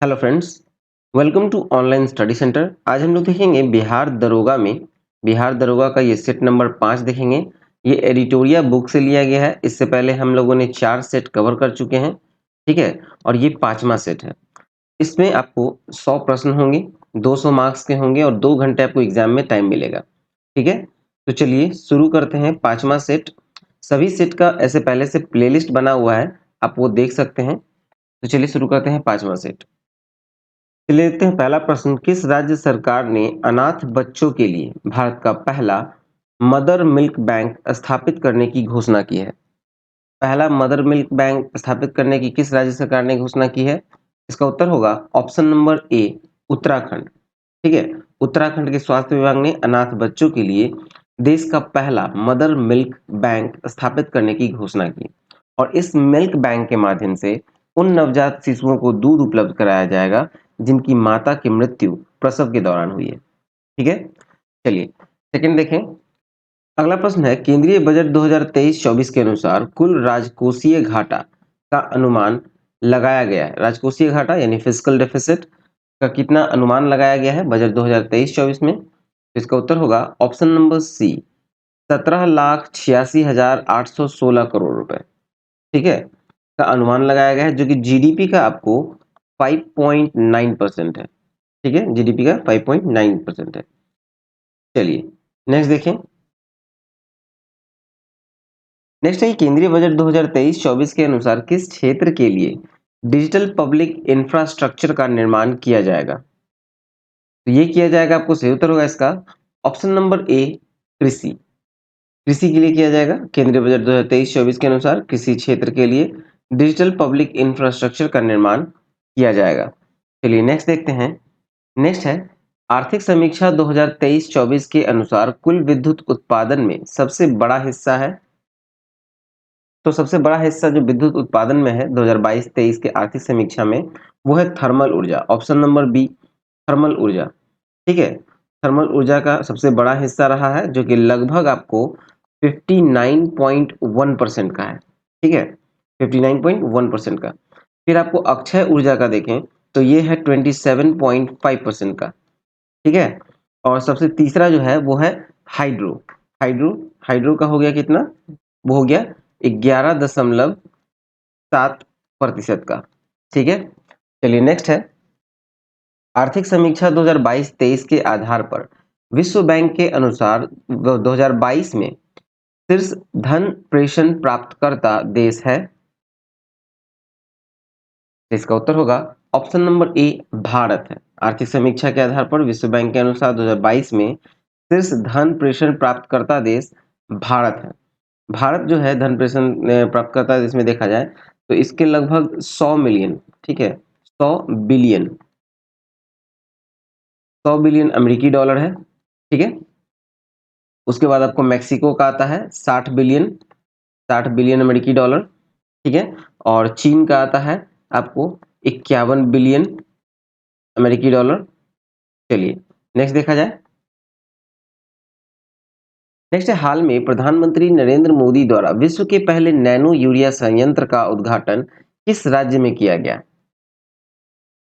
Hello friends, welcome to online study centre. आज हम लोग देखेंगे बिहार दरोगा का ये सेट नंबर 5 देखेंगे। ये एडिटोरिया बुक से लिया गया है। इससे पहले हम लोगों ने 4 सेट कवर कर चुके हैं, ठीक है। और ये 5वां सेट है। इसमें आपको 100 प्रश्न होंगे, 200 मार्क्स के होंगे और 2 घंटे आपको एग्जाम में टाइम मिलेगा, ठीक है। तो चलिए शुरू करते हैं 5वां सेट। सभी सेट का ऐसे पहले से प्लेलिस्ट बना हुआ है, आप वो देख सकते हैं। तो चलिए शुरू करते हैं 5वां सेट। चलिए देखते हैं पहला प्रश्न। किस राज्य सरकार ने अनाथ बच्चों के लिए भारत का पहला मदर मिल्क बैंक स्थापित करने की घोषणा की है? पहला मदर मिल्क बैंक स्थापित करने की किस राज्य सरकार ने घोषणा की है? इसका उत्तर होगा ऑप्शन नंबर ए, उत्तराखंड। ठीक है, उत्तराखंड के स्वास्थ्य विभाग ने अनाथ बच्चों के लिए देश का पहला मदर मिल्क बैंक स्थापित करने की घोषणा की और इस मिल्क बैंक के माध्यम से उन नवजात शिशुओं को दूध उपलब्ध कराया जाएगा जिनकी माता की मृत्यु प्रसव के दौरान हुई है। ठीक है, चलिए सेकंड देखें। अगला प्रश्न है, केंद्रीय बजट 2023-24 के अनुसार कुल राजकोषीय घाटा का अनुमान लगाया गया है। राजकोषीय घाटा यानी फिस्कल डेफिसिट का कितना अनुमान लगाया गया है बजट 2023-24 में? तो इसका उत्तर होगा ऑप्शन नंबर सी, 17,86,816 करोड़ रुपए। ठीक है, का अनुमान लगाया गया है जो कि जीडीपी का आपको 5.9% है। ठीक है, जीडीपी का 5.9% है। चलिए नेक्स्ट देखें। नेक्स्ट है केंद्रीय बजट 2023-24 के अनुसार किस क्षेत्र के लिए डिजिटल पब्लिक इंफ्रास्ट्रक्चर का निर्माण किया जाएगा? तो ये किया जाएगा, आपको सही उत्तर होगा इसका ऑप्शन नंबर ए, कृषि। कृषि के लिए किया जाएगा। केंद्रीय बजट 2023-24 के अनुसार कृषि क्षेत्र के लिए डिजिटल पब्लिक इंफ्रास्ट्रक्चर का निर्माण किया जाएगा। चलिए नेक्स्ट देखते हैं। नेक्स्ट है, आर्थिक समीक्षा 2023-24 के अनुसार कुल विद्युत उत्पादन में सबसे बड़ा हिस्सा है। तो सबसे बड़ा हिस्सा जो विद्युत उत्पादन में है 2022-23 के आर्थिक समीक्षा में, वो है थर्मल ऊर्जा। ऑप्शन नंबर बी, थर्मल ऊर्जा। ठीक है, थर्मल ऊर्जा का सबसे बड़ा हिस्सा रहा है जो कि लगभग आपको 59.1% का है। ठीक है, 59.1% का। फिर आपको अक्षय ऊर्जा का देखें तो ये है 27.5% का। ठीक है, और सबसे तीसरा जो है वो है हाइड्रो। हाइड्रो हाइड्रो का हो गया कितना? वो हो गया 11.7% का। ठीक है, चलिए नेक्स्ट है, आर्थिक समीक्षा 2022-23 के आधार पर विश्व बैंक के अनुसार 2022 में शीर्ष धन प्रेषण प्राप्तकर्ता देश है। इसका उत्तर होगा ऑप्शन नंबर ए, भारत है। आर्थिक समीक्षा के आधार पर विश्व बैंक के अनुसार 2022 में शीर्ष धन प्रेषण प्राप्तकर्ता देश भारत है। भारत जो है धन प्रेषण प्राप्तकर्ता देश में देखा जाए तो इसके लगभग 100 मिलियन, ठीक है, 100 बिलियन, 100 बिलियन अमेरिकी डॉलर है। ठीक है, उसके बाद आपको मैक्सिको का आता है 60 बिलियन, 60 बिलियन अमेरिकी डॉलर। ठीक है, और चीन का आता है आपको 51 बिलियन अमेरिकी डॉलर। चलिए नेक्स्ट देखा जाए। नेक्स्ट है, हाल में प्रधानमंत्री नरेंद्र मोदी द्वारा विश्व के पहले नैनो यूरिया संयंत्र का उद्घाटन किस राज्य में किया गया?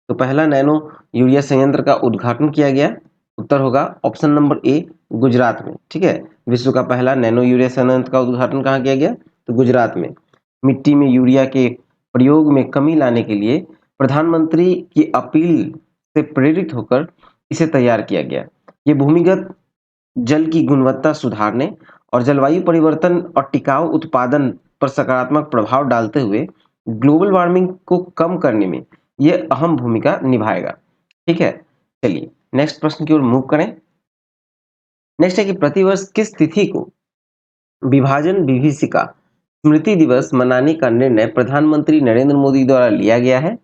तो पहला नैनो यूरिया संयंत्र का उद्घाटन किया गया, उत्तर होगा ऑप्शन नंबर ए, गुजरात में। ठीक है, विश्व का पहला नैनो यूरिया संयंत्र का उद्घाटन कहाँ किया गया? तो गुजरात में। मिट्टी में यूरिया के प्रयोग में कमी लाने के लिए प्रधानमंत्री की अपील से प्रेरित होकर इसे तैयार किया गया। ये भूमिगत जल की गुणवत्ता सुधारने और जलवायु परिवर्तन और टिकाऊ उत्पादन पर सकारात्मक प्रभाव डालते हुए ग्लोबल वार्मिंग को कम करने में यह अहम भूमिका निभाएगा। ठीक है, चलिए नेक्स्ट प्रश्न की ओर मूव करें। नेक्स्ट है कि प्रतिवर्ष किस तिथि को विभाजन विभीषिका स्मृति दिवस मनाने का निर्णय प्रधानमंत्री नरेंद्र मोदी द्वारा लिया गया है?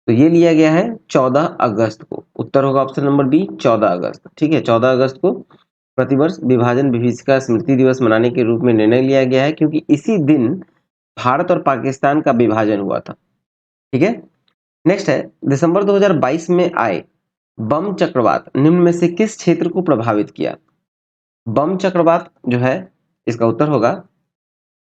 तो ये लिया गया है 14 अगस्त को। उत्तर होगा ऑप्शन नंबर बी, 14 अगस्त। ठीक है, 14 अगस्त को प्रतिवर्ष विभाजन विभीषिका स्मृति दिवस मनाने के रूप में निर्णय लिया गया है क्योंकि इसी दिन भारत और पाकिस्तान का विभाजन हुआ था। ठीक है, नेक्स्ट है, दिसंबर 2022 में आए बम चक्रवात निम्न में से किस क्षेत्र को प्रभावित किया? बम चक्रवात जो है इसका उत्तर होगा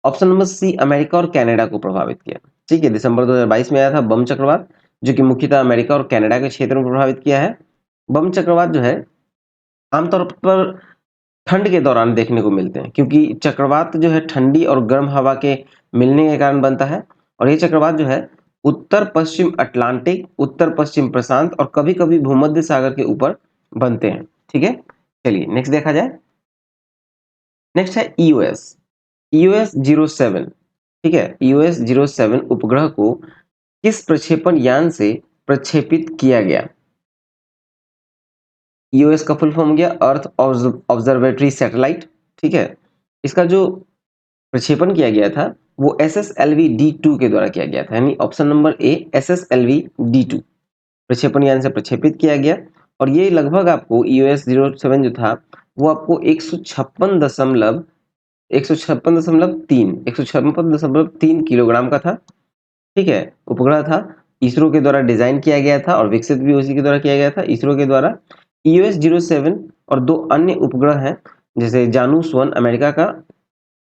ऑप्शन नंबर सी, अमेरिका और कनाडा को प्रभावित किया। ठीक है, दिसंबर 2022 में आया था बम चक्रवात जो कि मुख्यतः अमेरिका और कनाडा के क्षेत्र में प्रभावित किया है। बम चक्रवात जो है आमतौर पर ठंड के दौरान देखने को मिलते हैं, क्योंकि चक्रवात जो है ठंडी और गर्म हवा के मिलने के कारण बनता है। और ये चक्रवात जो है उत्तर पश्चिम अटलांटिक, उत्तर पश्चिम प्रशांत और कभी-कभी भूमध्य सागर के ऊपर बनते हैं। ठीक है, चलिए नेक्स्ट देखा जाए। नेक्स्ट है ईओएस। ईओएस 07, ठीक है, ईओएस 07 उपग्रह को किस प्रक्षेपण यान से प्रक्षेपित किया गया? ईओएस का फुल फॉर्म हो गया अर्थ ऑब्जर्वेटरी सैटेलाइट। ठीक है, इसका जो प्रक्षेपण किया गया था वो एसएसएलवी D2 के द्वारा किया गया था, यानी ऑप्शन नंबर ए एसएसएलवी D2 प्रक्षेपण यान से प्रक्षेपित किया गया। और ये लगभग आपको ईओएस 07 जो था वो आपको 156.3 किलोग्राम का था। ठीक है, उपग्रह था, इसरो के द्वारा डिजाइन किया गया था और विकसित भी उसी के द्वारा किया गया था, इसरो के द्वारा। ईओएस 07 और दो अन्य उपग्रह हैं, जैसे जानूस 1 अमेरिका का,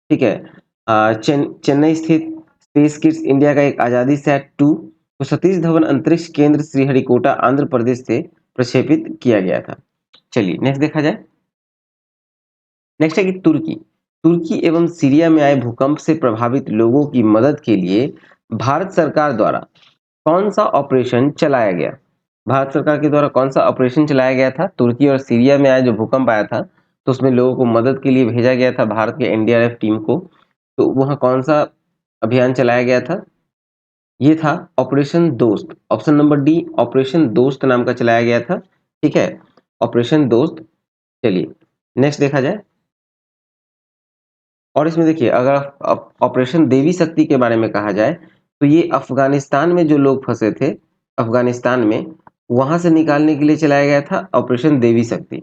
ठीक है, चेन्नई स्थित स्पेस किड्स इंडिया का एक आजादी सैट 2 तो सतीश धवन अंतरिक्ष केंद्र श्रीहरिकोटा आंध्र प्रदेश से प्रक्षेपित किया गया था। चलिए नेक्स्ट देखा जाए। नेक्स्ट है कि तुर्की। तुर्की एवं सीरिया में आए भूकंप से प्रभावित लोगों की मदद के लिए भारत सरकार द्वारा कौन सा ऑपरेशन चलाया गया? भारत सरकार के द्वारा कौन सा ऑपरेशन चलाया गया था? तुर्की और सीरिया में आया जो भूकंप आया था तो उसमें लोगों को मदद के लिए भेजा गया था भारत के एनडीआरएफ टीम को। तो वहां कौन सा अभियान चलाया गया था? ये था ऑपरेशन दोस्त, ऑप्शन नंबर डी ऑपरेशन दोस्त नाम का चलाया गया था। ठीक है, ऑपरेशन दोस्त। चलिए नेक्स्ट देखा जाए। और इसमें देखिए, अगर ऑपरेशन देवी शक्ति के बारे में कहा जाए तो ये अफगानिस्तान में जो लोग फंसे थे, अफगानिस्तान में, वहां से निकालने के लिए चलाया गया था ऑपरेशन देवी शक्ति।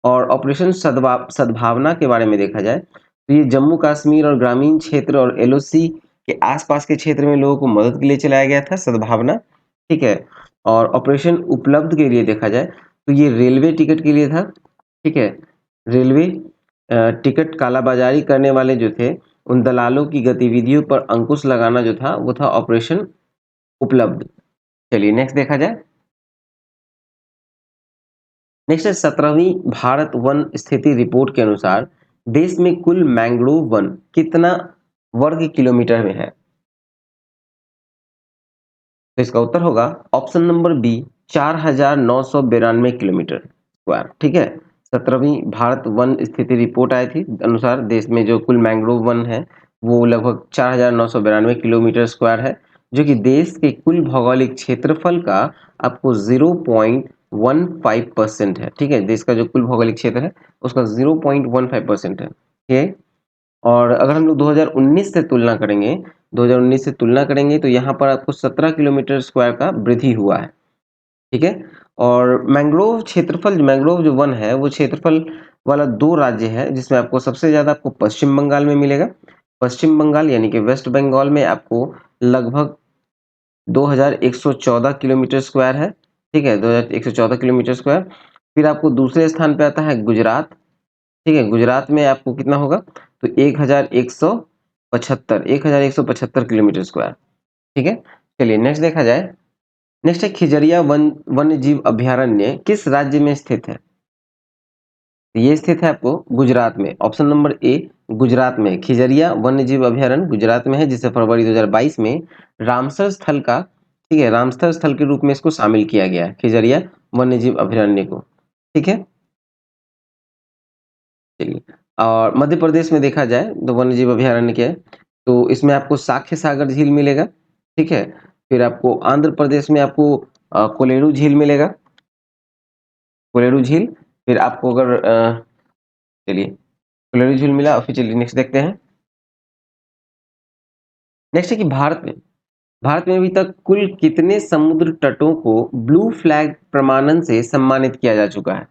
और ऑपरेशन सद्भावना के बारे में देखा जाए तो ये जम्मू कश्मीर और ग्रामीण क्षेत्र और एलओसी के आसपास के क्षेत्र में लोगों को मदद के लिए चलाया गया था सद्भावना। ठीक है, और ऑपरेशन उपलब्ध के लिए देखा जाए तो ये रेलवे टिकट के लिए था। ठीक है, रेलवे टिकट कालाबाजारी करने वाले जो थे उन दलालों की गतिविधियों पर अंकुश लगाना जो था वो था ऑपरेशन उपलब्ध। चलिए नेक्स्ट देखा जाए। नेक्स्ट है 17वीं भारत वन स्थिति रिपोर्ट के अनुसार देश में कुल मैंग्रोव वन कितना वर्ग किलोमीटर में है? तो इसका उत्तर होगा option number B 4,992 kilometre square. ठीक है, 17वीं भारत वन स्थिति रिपोर्ट आई थी अनुसार देश में जो कुल मैंग्रोव वन है वो लगभग 4,992 किलोमीटर स्क्वायर है, जो कि देश के कुल भौगोलिक क्षेत्रफल का आपको 0.15% है। ठीक है, देश का जो कुल भौगोलिक क्षेत्र है उसका 0.15% है। ठीक है, और अगर हम लोग 2019 से तुलना करेंगे, 2019 से तुलना करेंगे तो यहाँ पर आपको 17 किलोमीटर स्क्वायर का वृद्धि हुआ है। ठीक है, और मैंग्रोव क्षेत्रफल, मैंग्रोव जो वन है वो क्षेत्रफल वाला दो राज्य है जिसमें आपको सबसे ज्यादा आपको पश्चिम बंगाल में मिलेगा। पश्चिम बंगाल यानी कि वेस्ट बंगाल में आपको लगभग 2114 किलोमीटर स्क्वायर है। ठीक है, 2114 किलोमीटर स्क्वायर। फिर आपको दूसरे स्थान पे आता है गुजरात। ठीक है, गुजरात में आपको कितना होगा तो 1175 किलोमीटर स्क्वायर। ठीक है, चलिए नेक्स्ट देखा जाए। नेक्स्ट है खिजरिया वन्य जीव अभयारण्य किस राज्य में स्थित है? ये स्थित है आपको गुजरात में, ऑप्शन नंबर ए गुजरात में। खिजरिया वन्य जीव अभयारण्य गुजरात में है, जिसे फरवरी 2022 में रामसर स्थल का, ठीक है, रामसर स्थल के रूप में इसको शामिल किया गया है, खिजरिया वन्य जीव अभयारण्य को। ठीक है, चलिए, और मध्य प्रदेश में देखा जाए तो वन्य जीव अभयारण्य क्या है तो इसमें आपको साख्य सागर झील मिलेगा। ठीक है, फिर आपको आंध्र प्रदेश में आपको कोलेरू झील मिलेगा, कोलेरू झील। फिर आपको अगर चलिए कोलेरू झील मिला और फिर चलिए नेक्स्ट देखते हैं। नेक्स्ट है कि भारत में अभी तक कुल कितने समुद्र तटों को ब्लू फ्लैग प्रमाणन से सम्मानित किया जा चुका है?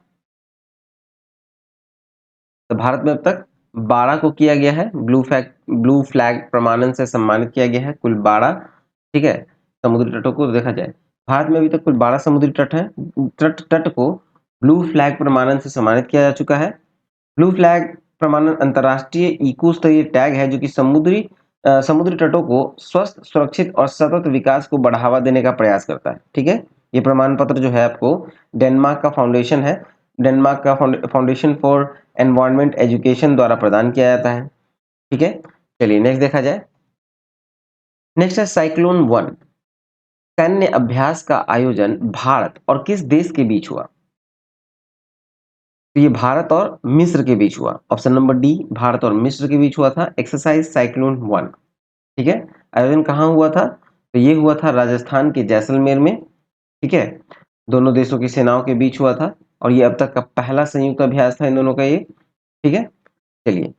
तो भारत में अब तक 12 को किया गया है, ब्लू फ्लैग प्रमाणन से सम्मानित किया गया है, कुल 12। ठीक है, समुद्री तटों को देखा जाए, भारत में अभी तक कुल 12 समुद्री तट है, तट को ब्लू फ्लैग प्रमाणन से सम्मानित किया जा चुका है। ब्लू फ्लैग प्रमाणन अंतरराष्ट्रीय इको स्तरीय टैग है जो कि समुद्री समुद्री तटों को स्वस्थ, सुरक्षित और सतत विकास को बढ़ावा देने का प्रयास करता है। ठीक है, ये प्रमाण पत्र जो है आपको डेनमार्क का फाउंडेशन है, डेनमार्क का फाउंडेशन फॉर एनवायरनमेंट एजुकेशन द्वारा प्रदान किया जाता है। ठीक है, चलिए नेक्स्ट देखा जाए। नेक्स्ट है साइक्लोन 1। सैन्य अभ्यास का आयोजन भारत और किस देश के बीच हुआ? तो ये भारत और मिस्र के बीच हुआ। ऑप्शन नंबर डी, भारत और मिस्र के बीच हुआ था एक्सरसाइज साइक्लोन 1। ठीक है, आयोजन कहाँ हुआ था? तो ये हुआ था राजस्थान के जैसलमेर में। ठीक है, दोनों देशों की सेनाओं के बीच हुआ था और ये अब तक का पहला संयुक्त अभ्यास था इन दोनों का ये। ठीक है, चलिए,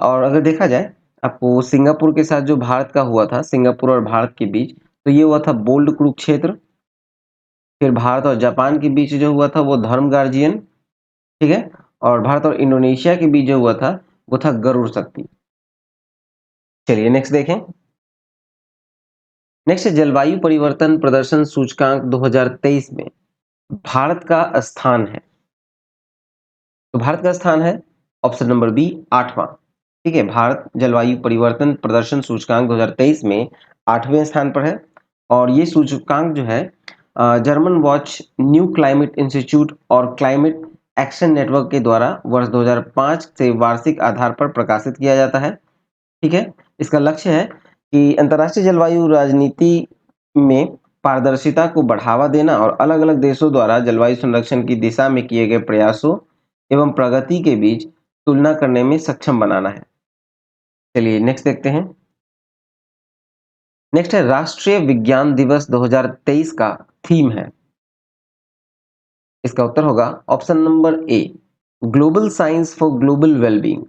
और अगर देखा जाए आपको सिंगापुर के साथ जो भारत का हुआ था, सिंगापुर और भारत के बीच, तो ये हुआ था बोल्ड कुरुक्षेत्र। फिर भारत और जापान के बीच जो हुआ था वो धर्म गार्जियन। ठीक है, और भारत और इंडोनेशिया के बीच जो हुआ था वो था गरुड़ शक्ति। चलिए नेक्स्ट देखें। नेक्स्ट है जलवायु परिवर्तन प्रदर्शन सूचकांक 2023 में भारत का स्थान है। तो भारत का स्थान है ऑप्शन नंबर बी 8वां। ठीक है, भारत जलवायु परिवर्तन प्रदर्शन सूचकांक 2023 में 8वें स्थान पर है। और ये सूचकांक जो है German watch, new climate institute और क्लाइमेट एक्शन नेटवर्क के द्वारा वर्ष 2005 से वार्षिक आधार पर प्रकाशित किया जाता है। ठीक है, इसका लक्ष्य है कि अंतर्राष्ट्रीय जलवायु राजनीति में पारदर्शिता को बढ़ावा देना और अलग-अलग देशों द्वारा जलवायु संरक्षण की दिशा में किए गए प्रयासों एवं प्रगति के बीच तुलना करने में सक्षम बनाना है। चलिए नेक्स्ट देखते हैं। नेक्स्ट है राष्ट्रीय विज्ञान दिवस 2023 का थीम है। इसका उत्तर होगा option number A, global science for global wellbeing.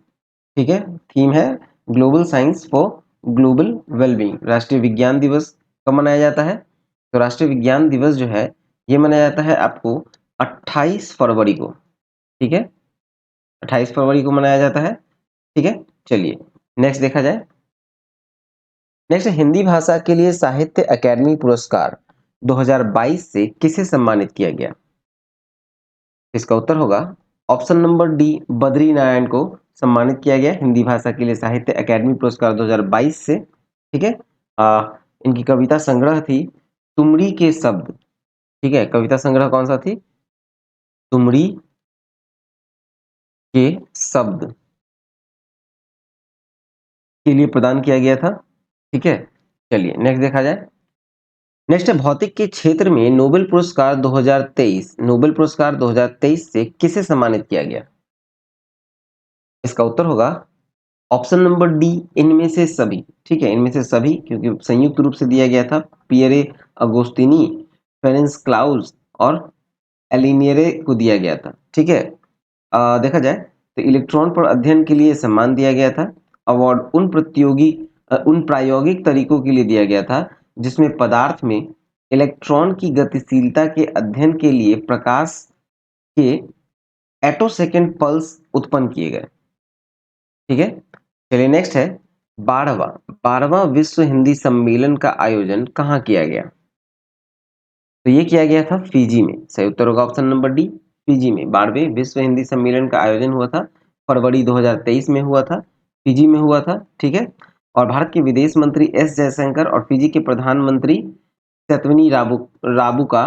ठीक है, थीम है global science for global wellbeing. राष्ट्रीय विज्ञान दिवस कब मनाया जाता है? तो राष्ट्रीय विज्ञान दिवस जो है ये मनाया जाता है आपको 28 फरवरी को। ठीक है, 28 फरवरी को मनाया जाता है। ठीक है, चलिए नेक्स्ट देखा जाए। नेक्स्ट हिंदी भाषा के लिए साहित्य अकादमी पुरस्कार 2022 से किसे सम्मानित किया गया? इसका उत्तर होगा option number D, Badri Narayan को सम्मानित किया गया हिंदी भाषा के लिए साहित्य अकादमी पुरस्कार 2022 से। ठीक है, इनकी कविता संग्रह थी तुमरी के शब्द। ठीक है, कविता संग्रह कौन सा थी? तुमरी के शब्द के लिए प्रदान किया गया था। ठीक है, चलिए नेक्स्ट देखा जाए। नेक्स्ट है भौतिक के क्षेत्र में नोबेल पुरस्कार 2023, नोबेल पुरस्कार 2023 से किसे सम्मानित किया गया? इसका उत्तर होगा ऑप्शन नंबर डी, इनमें से सभी। ठीक है, इनमें से सभी, क्योंकि संयुक्त रूप से दिया गया था। पियरे अगोस्तिनी, फेरेंस क्लाउस और एलिनियरे को दिया गया था। ठीक है, देखा जाए तो इलेक्ट्रॉन पर अध्ययन के लिए सम्मान दिया गया था। अवार्ड उन प्रायोगिक तरीकों के लिए दिया गया था जिसमें पदार्थ में इलेक्ट्रॉन की गतिशीलता के अध्ययन के लिए प्रकाश के एटोसेकेंड पल्स उत्पन्न किए गए। ठीक है, चलिए नेक्स्ट है 12वां विश्व हिंदी सम्मेलन का आयोजन कहाँ किया गया? तो ये किया गया था फिजी में। सही उत्तर होगा ऑप्शन नंबर डी, फिजी में। 12वें विश्व हिंदी सम्मेलन का आयोजन हुआ था, फरवरी 2023 में हुआ था, फिजी में हुआ था। ठीक है, और भारत के विदेश मंत्री एस जयशंकर और फिजी के प्रधानमंत्री सतवनी राबुका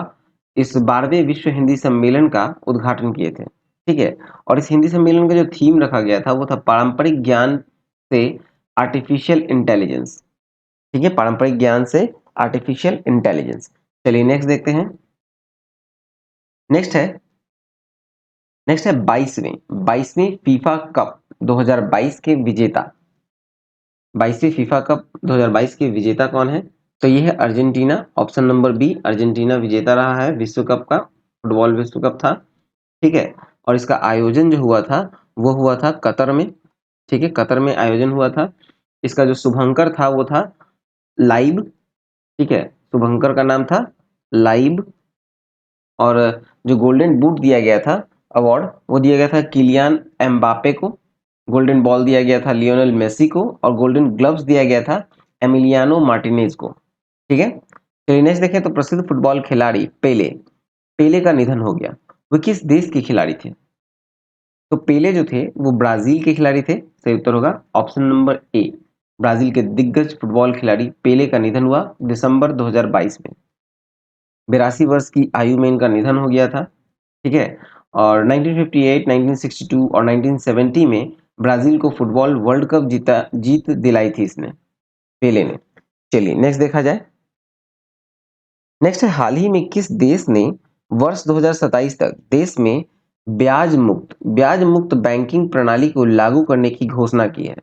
इस 12वें विश्व हिंदी सम्मेलन का उद्घाटन किए थे। ठीक है, और इस हिंदी सम्मेलन का जो थीम रखा गया था वो था पारंपरिक ज्ञान से आर्टिफिशियल इंटेलिजेंस। ठीक है, पारंपरिक ज्ञान से आर्टिफिशियल इंटेलिजेंस। चलिए नेक्स्ट देखते हैं। नेक्स्ट है 22वीं फीफा कप 2022 के विजेता। 22वीं फीफा कप 2022 के विजेता कौन है? तो ये है Argentina. Option number B, Argentina विजेता रहा है विश्व कप का, फुटबॉल विश्व कप था। ठीक है, और इसका आयोजन जो हुआ था वो हुआ था कतर में। ठीक है, कतर में आयोजन हुआ था। इसका जो शुभंकर था वो था लाइव। ठीक है, शुभंकर का नाम था लाइव। और जो गोल्डन बूट दिया गया था अवार्ड, वो दिया गया था किलियान एम्बापे को। गोल्डन बॉल दिया गया था लियोनेल मेसी को और गोल्डन ग्लव्स दिया गया था एमिलियानो मार्टिनेज को। ठीक है, तो नेक्स्ट देखें तो प्रसिद्ध फुटबॉल खिलाड़ी पेले, पेले का निधन हो गया। वो किस देश के खिलाड़ी थे? तो पेले जो थे वो ब्राजील के खिलाड़ी थे। सही उत्तर होगा ऑप्शन नंबर ए, ब्राजील के दिग्गज फुटबॉल खिलाड़ी पेले का निधन हुआ दिसंबर 2022 में। 82 वर्ष की आयु में इनका निधन हो गया था। ठीक है। और 1958, 1962 और 1970 में ब्राजील को फुटबॉल वर्ल्ड कप जीत दिलाई थी इसने, पेले ने। चलिए नेक्स्ट देखा जाए। नेक्स्ट है, हाल ही में किस देश ने वर्ष 2027 तक देश में ब्याज मुक्त बैंकिंग प्रणाली को लागू करने की घोषणा की है?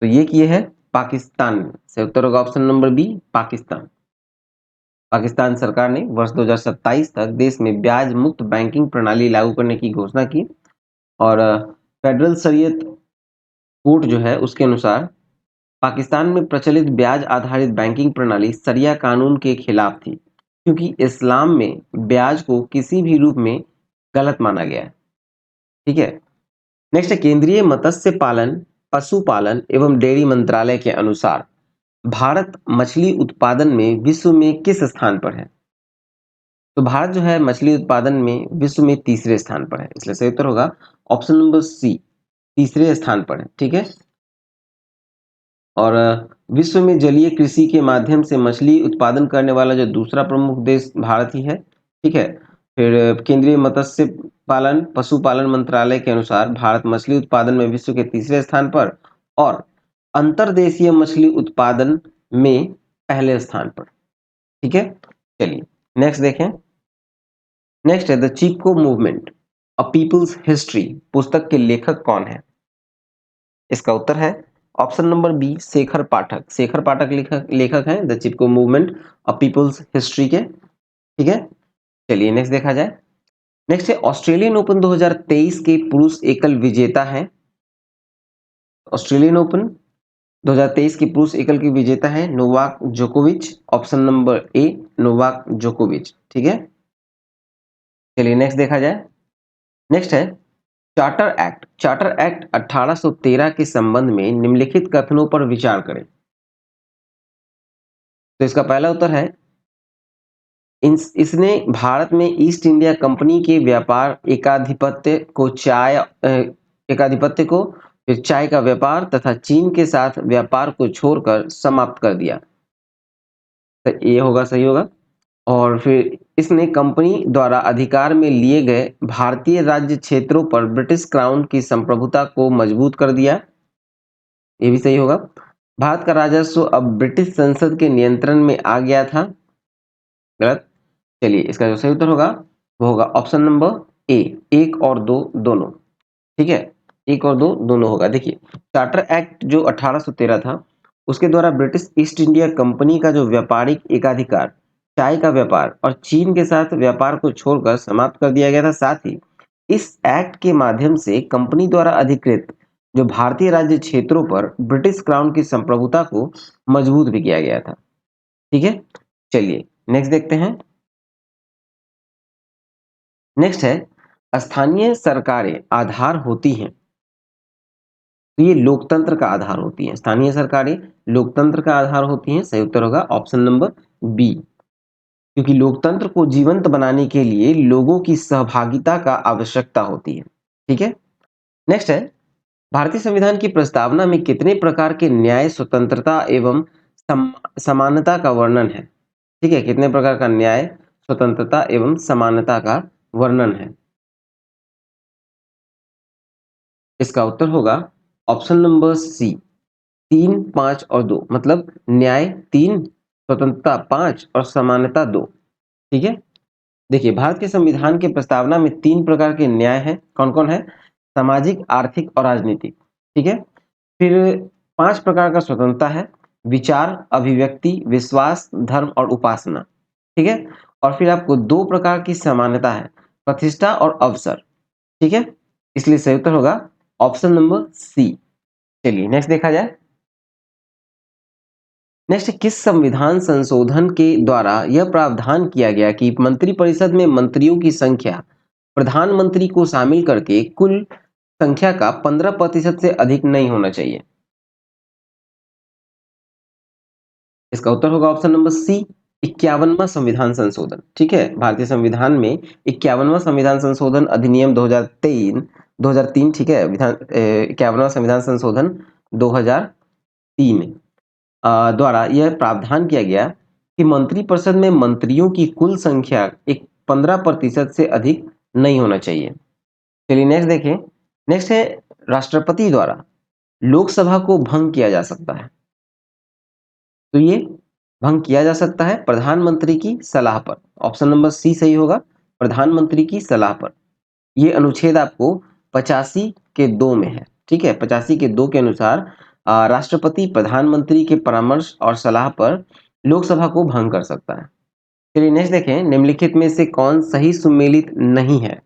तो ये किए है पाकिस्तान ने। सही उत्तर होगा option number B, Pakistan. Pakistan सरकार ने वर्ष 2027 तक देश में ब्याज मुक्त बैंकिंग प्रणाली लागू करने की घोषणा की। और फेडरल शरीयत कोर्ट जो है उसके अनुसार पाकिस्तान में प्रचलित ब्याज आधारित बैंकिंग प्रणाली शरिया कानून के खिलाफ थी, क्योंकि इस्लाम में ब्याज को किसी भी रूप में गलत माना गया है। ठीक है। नेक्स्ट है, केंद्रीय मत्स्य पालन, पशुपालन एवं डेयरी मंत्रालय के अनुसार भारत मछली उत्पादन में विश्व में किस स्थान पर है? तो भारत जो है मछली उत्पादन में विश्व में तीसरे स्थान पर है, इसलिए सही उत्तर होगा ऑप्शन नंबर सी, तीसरे स्थान पर है। ठीक है। और विश्व में जलीय कृषि के माध्यम से मछली उत्पादन करने वाला जो दूसरा प्रमुख देश भारत ही है। ठीक है। फिर केंद्रीय मत्स्य पालन पशुपालन मंत्रालय के अनुसार भारत मछली उत्पादन में विश्व के तीसरे स्थान पर और अंतर्देशीय मछली उत्पादन में पहले स्थान पर। ठीक है। चलिए नेक्स्ट देखें। नेक्स्ट है, the Chipko movement a people's history पुस्तक के लेखक कौन है? इसका उत्तर है ऑप्शन नंबर बी, शेखर पाठक। शेखर पाठक लेखक हैं the Chipko movement a people's history के। ठीक है। चलिए नेक्स्ट देखा जाए। नेक्स्ट है, ऑस्ट्रेलियन ओपन 2023 के पुरुष एकल विजेता हैं। ऑस्ट्रेलियन ओपन 2023 के पुरुष एकल के विजेता है नोवाक जोकोविच। ऑप्शन नंबर ए, नोवाक जोकोविच। ठीक है। चलिए नेक्स्ट देखा जाए। नेक्स्ट है, चार्टर एक्ट 1813 के संबंध में निम्नलिखित कथनों पर विचार करें। तो इसका पहला उत्तर है, इसने भारत में ईस्ट इंडिया कंपनी के व्यापार एकाधिपत्य को फिर चाय का व्यापार तथा चीन के साथ व्यापार को छोड़कर समाप्त कर दिया। तो ये होगा, सही होगा। और फिर इसने कंपनी द्वारा अधिकार में लिए गए भारतीय राज्य क्षेत्रों पर ब्रिटिश क्राउन की संप्रभुता को मजबूत कर दिया। ये भी सही होगा। भारत का राजस्व अब ब्रिटिश संसद के नियंत्रण में आ गया था। गलत। चलिए इसका जो सही उत्तर होगा वो होगा ऑप्शन नंबर ए, एक और दो दोनों। ठीक है। एक और दो दोनों होगा। देखिए, चार्टर एक्ट जो 1813 था उसके द्वारा ब्रिटिश ईस्ट इंडिया कंपनी का जो व्यापारिक एकाधिकार चाय का व्यापार और चीन के साथ व्यापार को छोड़कर समाप्त कर दिया गया था। साथ ही इस एक्ट के माध्यम से कंपनी द्वारा अधिकृत जो भारतीय राज्य क्षेत्रों पर ब्रिटिश क्राउन की संप्रभुता को मजबूत भी किया गया था। ठीक है। चलिए नेक्स्ट देखते हैं। नेक्स्ट है, स्थानीय सरकारें आधार होती हैं। तो ये लोकतंत्र का आधार होती हैं। स्थानीय सरकारें लोकतंत्र का आधार होती हैं। सही उत्तर होगा ऑप्शन नंबर बी, क्योंकि लोकतंत्र को जीवंत बनाने के लिए लोगों की सहभागिता का आवश्यकता होती है। ठीक है। नेक्स्ट है, भारतीय संविधान की प्रस्तावना में कितने प्रकार के न्याय, स्वतंत्रता एवं समानता का वर्णन है? ठीक है, कितने प्रकार का न्याय, स्वतंत्रता एवं समानता का वर्णन है? इसका उत्तर होगा ऑप्शन नंबर सी, 3, 5 और 2। मतलब न्याय 3, स्वतंत्रता 5 और समानता 2। ठीक है। देखिए, भारत के संविधान के प्रस्तावना में 3 प्रकार के न्याय हैं। कौन कौन है? सामाजिक, आर्थिक और राजनीतिक। ठीक है। फिर 5 प्रकार का स्वतंत्रता है, विचार, अभिव्यक्ति, विश्वास, धर्म और उपासना। ठीक है। और फिर आपको 2 प्रकार की समानता है, प्रतिष्ठा और अवसर। ठीक है। इसलिए सही उत्तर होगा ऑप्शन नंबर सी। चलिए नेक्स्ट देखा जाए। नेक्स्ट, किस संविधान संशोधन के द्वारा यह प्रावधान किया गया कि मंत्रिपरिषद में मंत्रियों की संख्या प्रधानमंत्री को शामिल करके कुल संख्या का 15% से अधिक नहीं होना चाहिए? इसका उत्तर होगा ऑप्शन नंबर सी, 51वां संविधान संशोधन। ठीक है। भारतीय संविधान में 51वां संविधान संशोधन अधिनियम 2003। ठीक है। 51वां संविधान संशोधन 2003 द्वारा यह प्रावधान किया गया कि मंत्रिपरिषद में मंत्रियों की कुल संख्या एक 15% से अधिक नहीं होना चाहिए। चलिए नेक्स्ट देखें। नेक्स्ट है राष्ट्रपति द्वारा लोकसभा को भंग किया जा सकता है। तो ये भंग किया जा सकता है प्रधानमंत्री की सलाह पर। ऑप्शन नंबर सी सही होगा, प्रधानमंत्री की सलाह पर। ये अनुच्छेद आपको 85 के 2 में है। ठीक है, 85 के 2 के अनुसार राष्ट्रपति प्रधानमंत्री के परामर्श और सलाह पर लोकसभा को भंग कर सकता है। चलिए नेक्स्ट देखें, निम्नलिखित में से कौन सही सुमेलित नहीं है?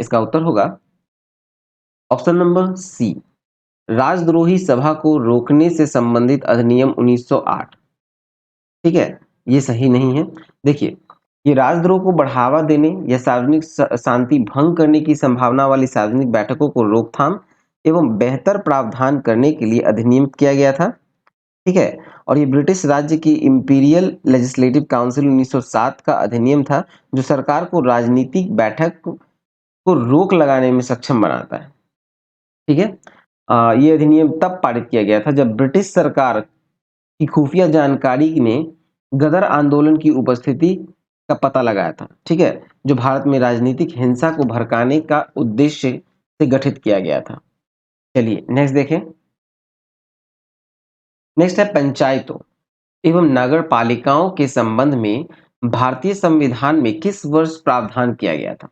इसका उत्तर होगा ऑप्शन नंबर सी, राजद्रोही सभा को रोकने से संबंधित अधिनियम 1908। ठीक है, ये सही नहीं है। देखिए, ये राजद्रोह को बढ़ावा देने या सार्वजनिक शांति भंग करने की संभावना वाली सार्वजनिक बैठकों को रोकथाम एवं बेहतर प्रावधान करने के लिए अधिनियम किया गया था। ठीक है, और ये ब्रिटिश राज्य की इंपीरियल लेजिस्लेटिव काउंसिल 1907 का अधिनियम था, जो सरकार को राजनीतिक बैठक को रोक लगाने में सक्षम बनाता है। ठीक है, ये अधिनियम तब पारित किया गया था जब ब्रिटिश सरकार की खुफिया जानकारी ने गदर आंदोलन की उपस्थिति का पता लगाया था। ठीक है, जो भारत में राजनीतिक हिंसा को भड़काने का उद्देश्य से गठित किया गया था। चलिए नेक्स्ट देखें। नेक्स्ट है पंचायतों एवं नगर पालिकाओं के संबंध में भारतीय संविधान में किस वर्ष प्रावधान किया गया था?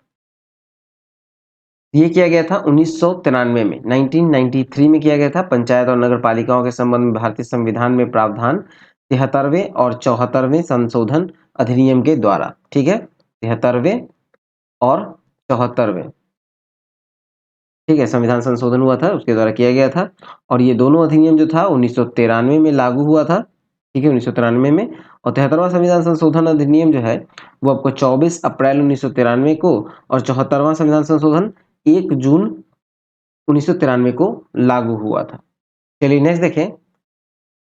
ये किया गया था 1993 में, 1993 में किया गया था। पंचायत और नगर पालिकाओं के संबंध में भारतीय संविधान में प्रावधान 73वें और 74वें संशोधन अधिनियम के द्वारा। ठीक है, 73वें और 74वें, ठीक है, संविधान संशोधन हुआ था, उसके द्वारा किया गया था। और ये दोनों अधिनियम जो था 1993 में लागू हुआ था। ठीक है, 1993 में। और 73वां संविधान संशोधन अधिनियम जो है वो आपको 24 अप्रैल 1993 को, और 74वां संविधान संशोधन 1 जून 1993 को लागू हुआ था। चलिए नेक्स्ट देखें।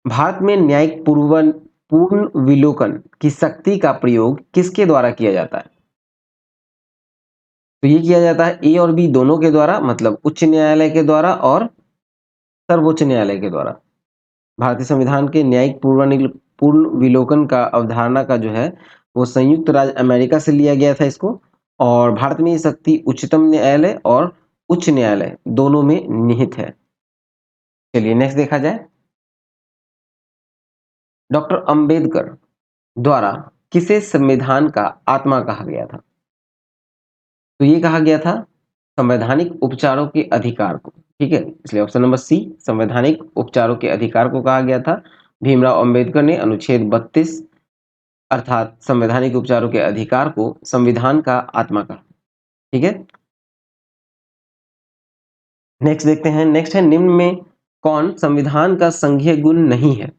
भारत में न्यायिक पूर्ण विलोकन की शक्ति का प्रयोग किसके द्वारा किया जाता है? तो ये किया जाता है ए और बी दोनों के द्वारा, मतलब उच्च न्यायालय के द्वारा और सर्वोच्च न्यायालय के द्वारा। भारतीय संविधान के न्यायिक पूर्ण विलोकन का अवधारणा का जो है वो संयुक्त राज्य अमेरिका से लिया गया था इसको, और भारत में ये शक्ति उच्चतम न्यायालय और उच्च न्यायालय दोनों में निहित है। चलिए नेक्स्ट देखा जाए। डॉक्टर अंबेडकर द्वारा किसे संविधान का आत्मा कहा गया था? तो ये कहा गया था संवैधानिक उपचारों के अधिकार को। ठीक है, इसलिए ऑप्शन नंबर सी, संवैधानिक उपचारों के अधिकार को कहा गया था। भीमराव अंबेडकर ने अनुच्छेद 32 अर्थात संवैधानिक उपचारों के अधिकार को संविधान का आत्मा कहा। ठीक है, नेक्स्ट देखते हैं। नेक्स्ट है, निम्न में कौन संविधान का संघीय गुण नहीं है?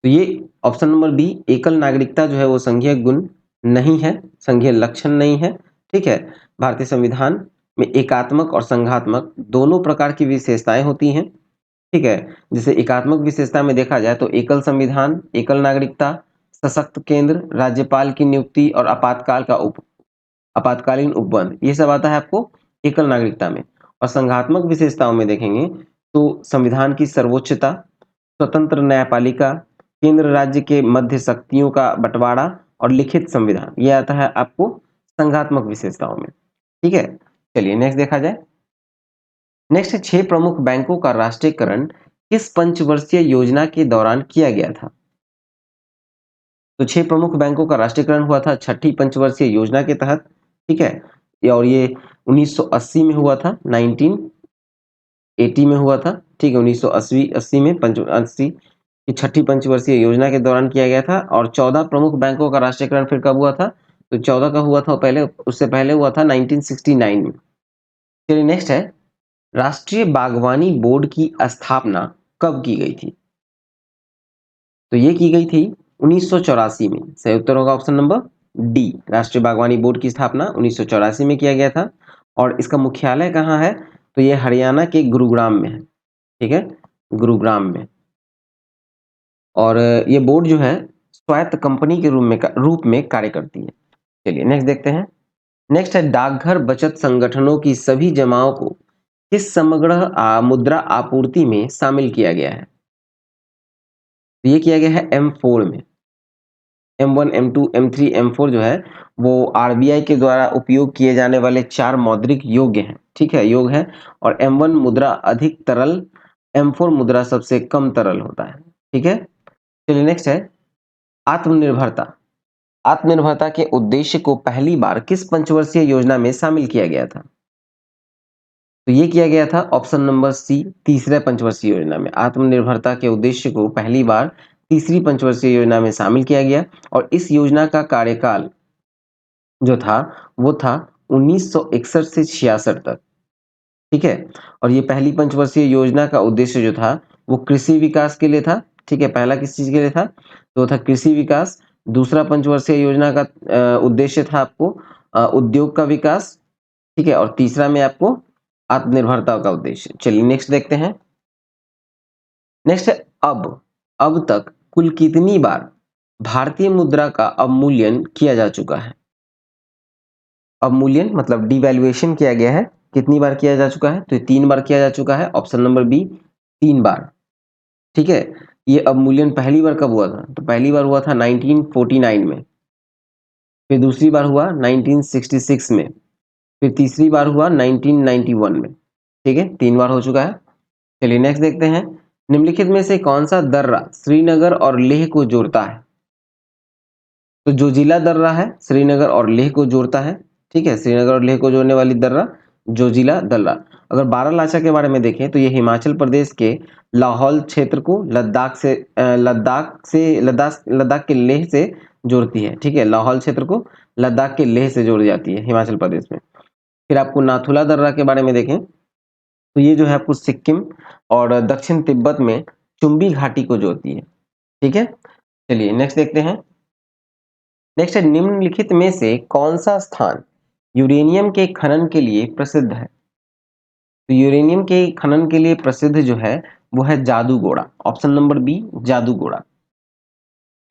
तो ये ऑप्शन नंबर बी, एकल नागरिकता जो है वो संघीय गुण नहीं है, संघीय लक्षण नहीं है। ठीक है, भारतीय संविधान में एकात्मक और संघात्मक दोनों प्रकार की विशेषताएं होती हैं। ठीक है, जैसे एकात्मक विशेषता में देखा जाए तो एकल संविधान, एकल नागरिकता, सशक्त केंद्र, राज्यपाल की नियुक्ति और आपातकालीन उपबंध, ये सब आता है आपको एकल नागरिकता में। और संघात्मक विशेषताओं में देखेंगे तो संविधान की सर्वोच्चता, स्वतंत्र न्यायपालिका, केंद्र राज्य के मध्य शक्तियों का बंटवारा और लिखित संविधान, ये आता है आपको संघात्मक विशेषताओं में। ठीक है, चलिए नेक्स्ट देखा जाए। नेक्स्ट है, 6 प्रमुख बैंकों का राष्ट्रीयकरण किस पंचवर्षीय योजना के दौरान किया गया था? तो 6 प्रमुख बैंकों का राष्ट्रीयकरण हुआ था छठी पंचवर्षीय योजना के तहत। ठीक है, और ये 1980 में हुआ था, 1980 में हुआ था। ठीक है, 1980 में 80 की छठी पंचवर्षीय योजना के दौरान किया गया था। और 14 प्रमुख बैंकों का राष्ट्रीयकरण फिर कब हुआ था? तो 14 का हुआ था पहले, उससे पहले हुआ था 1969 में। चलिए नेक्स्ट है, राष्ट्रीय बागवानी बोर्ड की स्थापना कब की गई थी? तो ये की गई थी 1984 में। सही उत्तर होगा ऑप्शन नंबर डी, राष्ट्रीय बागवानी बोर्ड की स्थापना 1984 में किया गया था। और इसका मुख्यालय कहाँ है? तो ये हरियाणा के गुरुग्राम में है। ठीक है, गुरुग्राम में। और ये बोर्ड जो है स्वायत्त कंपनी के रूप में कार्य करती है। चलिए नेक्स्ट देखते हैं। नेक्स्ट है, डाकघर बचत संगठनों की सभी जमाओं को किस समग्र मुद्रा आपूर्ति में शामिल किया गया है? तो ये किया गया है M4 में। M1, M2, M3, M4 जो है वो आरबीआई के द्वारा उपयोग किए जाने वाले 4 मौद्रिक योग्य हैं, ठीक है, योग है। और M1 मुद्रा अधिक तरल, M4 मुद्रा सबसे कम तरल होता है, ठीक है। चलिए नेक्स्ट है आत्मनिर्भरता। आत्मनिर्भरता के उद्देश्य को पहली बार किस पंचवर्षीय योजना में शामिल किया गया था? तो ये किया गया था ऑप्शन नंबर सी, तीसरे पंचवर्षीय योजना में। आत्मनिर्भरता के उद्देश्य को पहली बार तीसरी पंचवर्षीय योजना में शामिल किया गया और इस योजना का कार्यकाल जो था वो था 1961 से 66 तक, ठीक है। और ये पहली पंचवर्षीय योजना का उद्देश्य जो था वो कृषि विकास के लिए था, ठीक है। पहला किस चीज के लिए था? तो था कृषि विकास। दूसरा पंचवर्षीय योजना का उद्देश्य था आपको उद्योग का विकास, ठीक है। और तीसरा में आपको आत्मनिर्भरता का उद्देश्य। चलिए नेक्स्ट देखते हैं। नेक्स्ट है अब तक कुल कितनी बार भारतीय मुद्रा का अवमूल्यन किया जा चुका है? अवमूल्यन मतलब डिवैल्यूएशन किया गया है, कितनी बार किया जा चुका है? तो ये 3 बार किया जा चुका है, ऑप्शन नंबर बी 3 बार, ठीक है। ये अवमूल्यन पहली बार कब हुआ था? तो पहली बार हुआ था 1949 में, फिर दूसरी बार हुआ 1966 में, फिर तीसरी बार हुआ 1991 में, ठीक है। 3 बार हो चुका है। चलिए नेक्स्ट देखते हैं। निम्नलिखित में से कौन सा दर्रा श्रीनगर और लेह को जोड़ता है? तो जोजिला दर्रा है, श्रीनगर और लेह को जोड़ता है, ठीक है। श्रीनगर और लेह को जोड़ने वाली दर्रा जोजिला दर्रा। अगर बारालाचा के बारे में देखें तो ये हिमाचल प्रदेश के लाहौल क्षेत्र को लद्दाख के लेह से जोड़ती है, ठीक है। लाहौल क्षेत्र को लद्दाख के लेह से जोड़ जाती है हिमाचल प्रदेश में। फिर आपको नाथुला दर्रा के बारे में देखें तो ये जो है आपको सिक्किम और दक्षिण तिब्बत में चुंबी घाटी को जोड़ती है, ठीक है। चलिए नेक्स्ट देखते हैं। नेक्स्ट है निम्नलिखित में से कौन सा स्थान यूरेनियम के खनन के लिए प्रसिद्ध है? तो यूरेनियम के खनन के लिए प्रसिद्ध जो है वो है Jaduguda, option number B Jaduguda,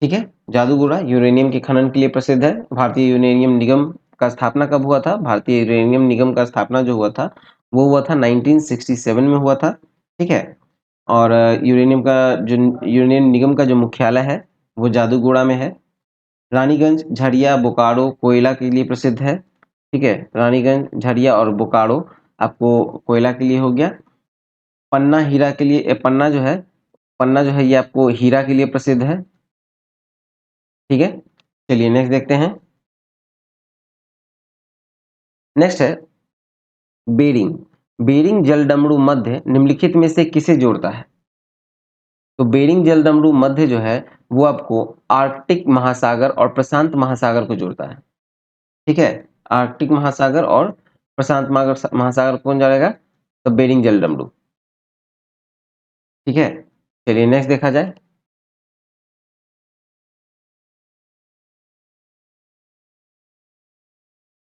ठीक है। जादूगोड़ा यूरेनियम के खनन के लिए प्रसिद्ध है। भारतीय यूरेनियम निगम का स्थापना कब हुआ था? भारतीय यूरेनियम निगम का स्थापना जो हुआ था वो हुआ था 1967 में हुआ था, ठीक है। और यूरेनियम निगम का जो मुख्यालय है वो जादूगोड़ा में है। रानीगंज, झरिया, बोकारो कोयला के लिए प्रसिद्ध है, ठीक है। रानीगंज, झरिया और बोकारो आपको कोयला के लिए हो गया। पन्ना हीरा के लिए पन्ना जो है ये आपको हीरा के लिए प्रसिद्ध है, ठीक है। चलिए नेक्स्ट देखते हैं। नेक्स्ट है बेरिंग। बेरिंग जलडमरू मध्य निम्नलिखित में से किसे जोड़ता है? तो बेरिंग जलडमरू मध्य जो है वो आपको आर्कटिक महासागर और प्रशांत महासागर को जोड़ता है, ठीक है। आर्कटिक महासागर और प्रशांत महासागर कौन जोड़ेगा? तो बेरिंग जलडमरू, ठीक है। चलिए नेक्स्ट देखा जाए।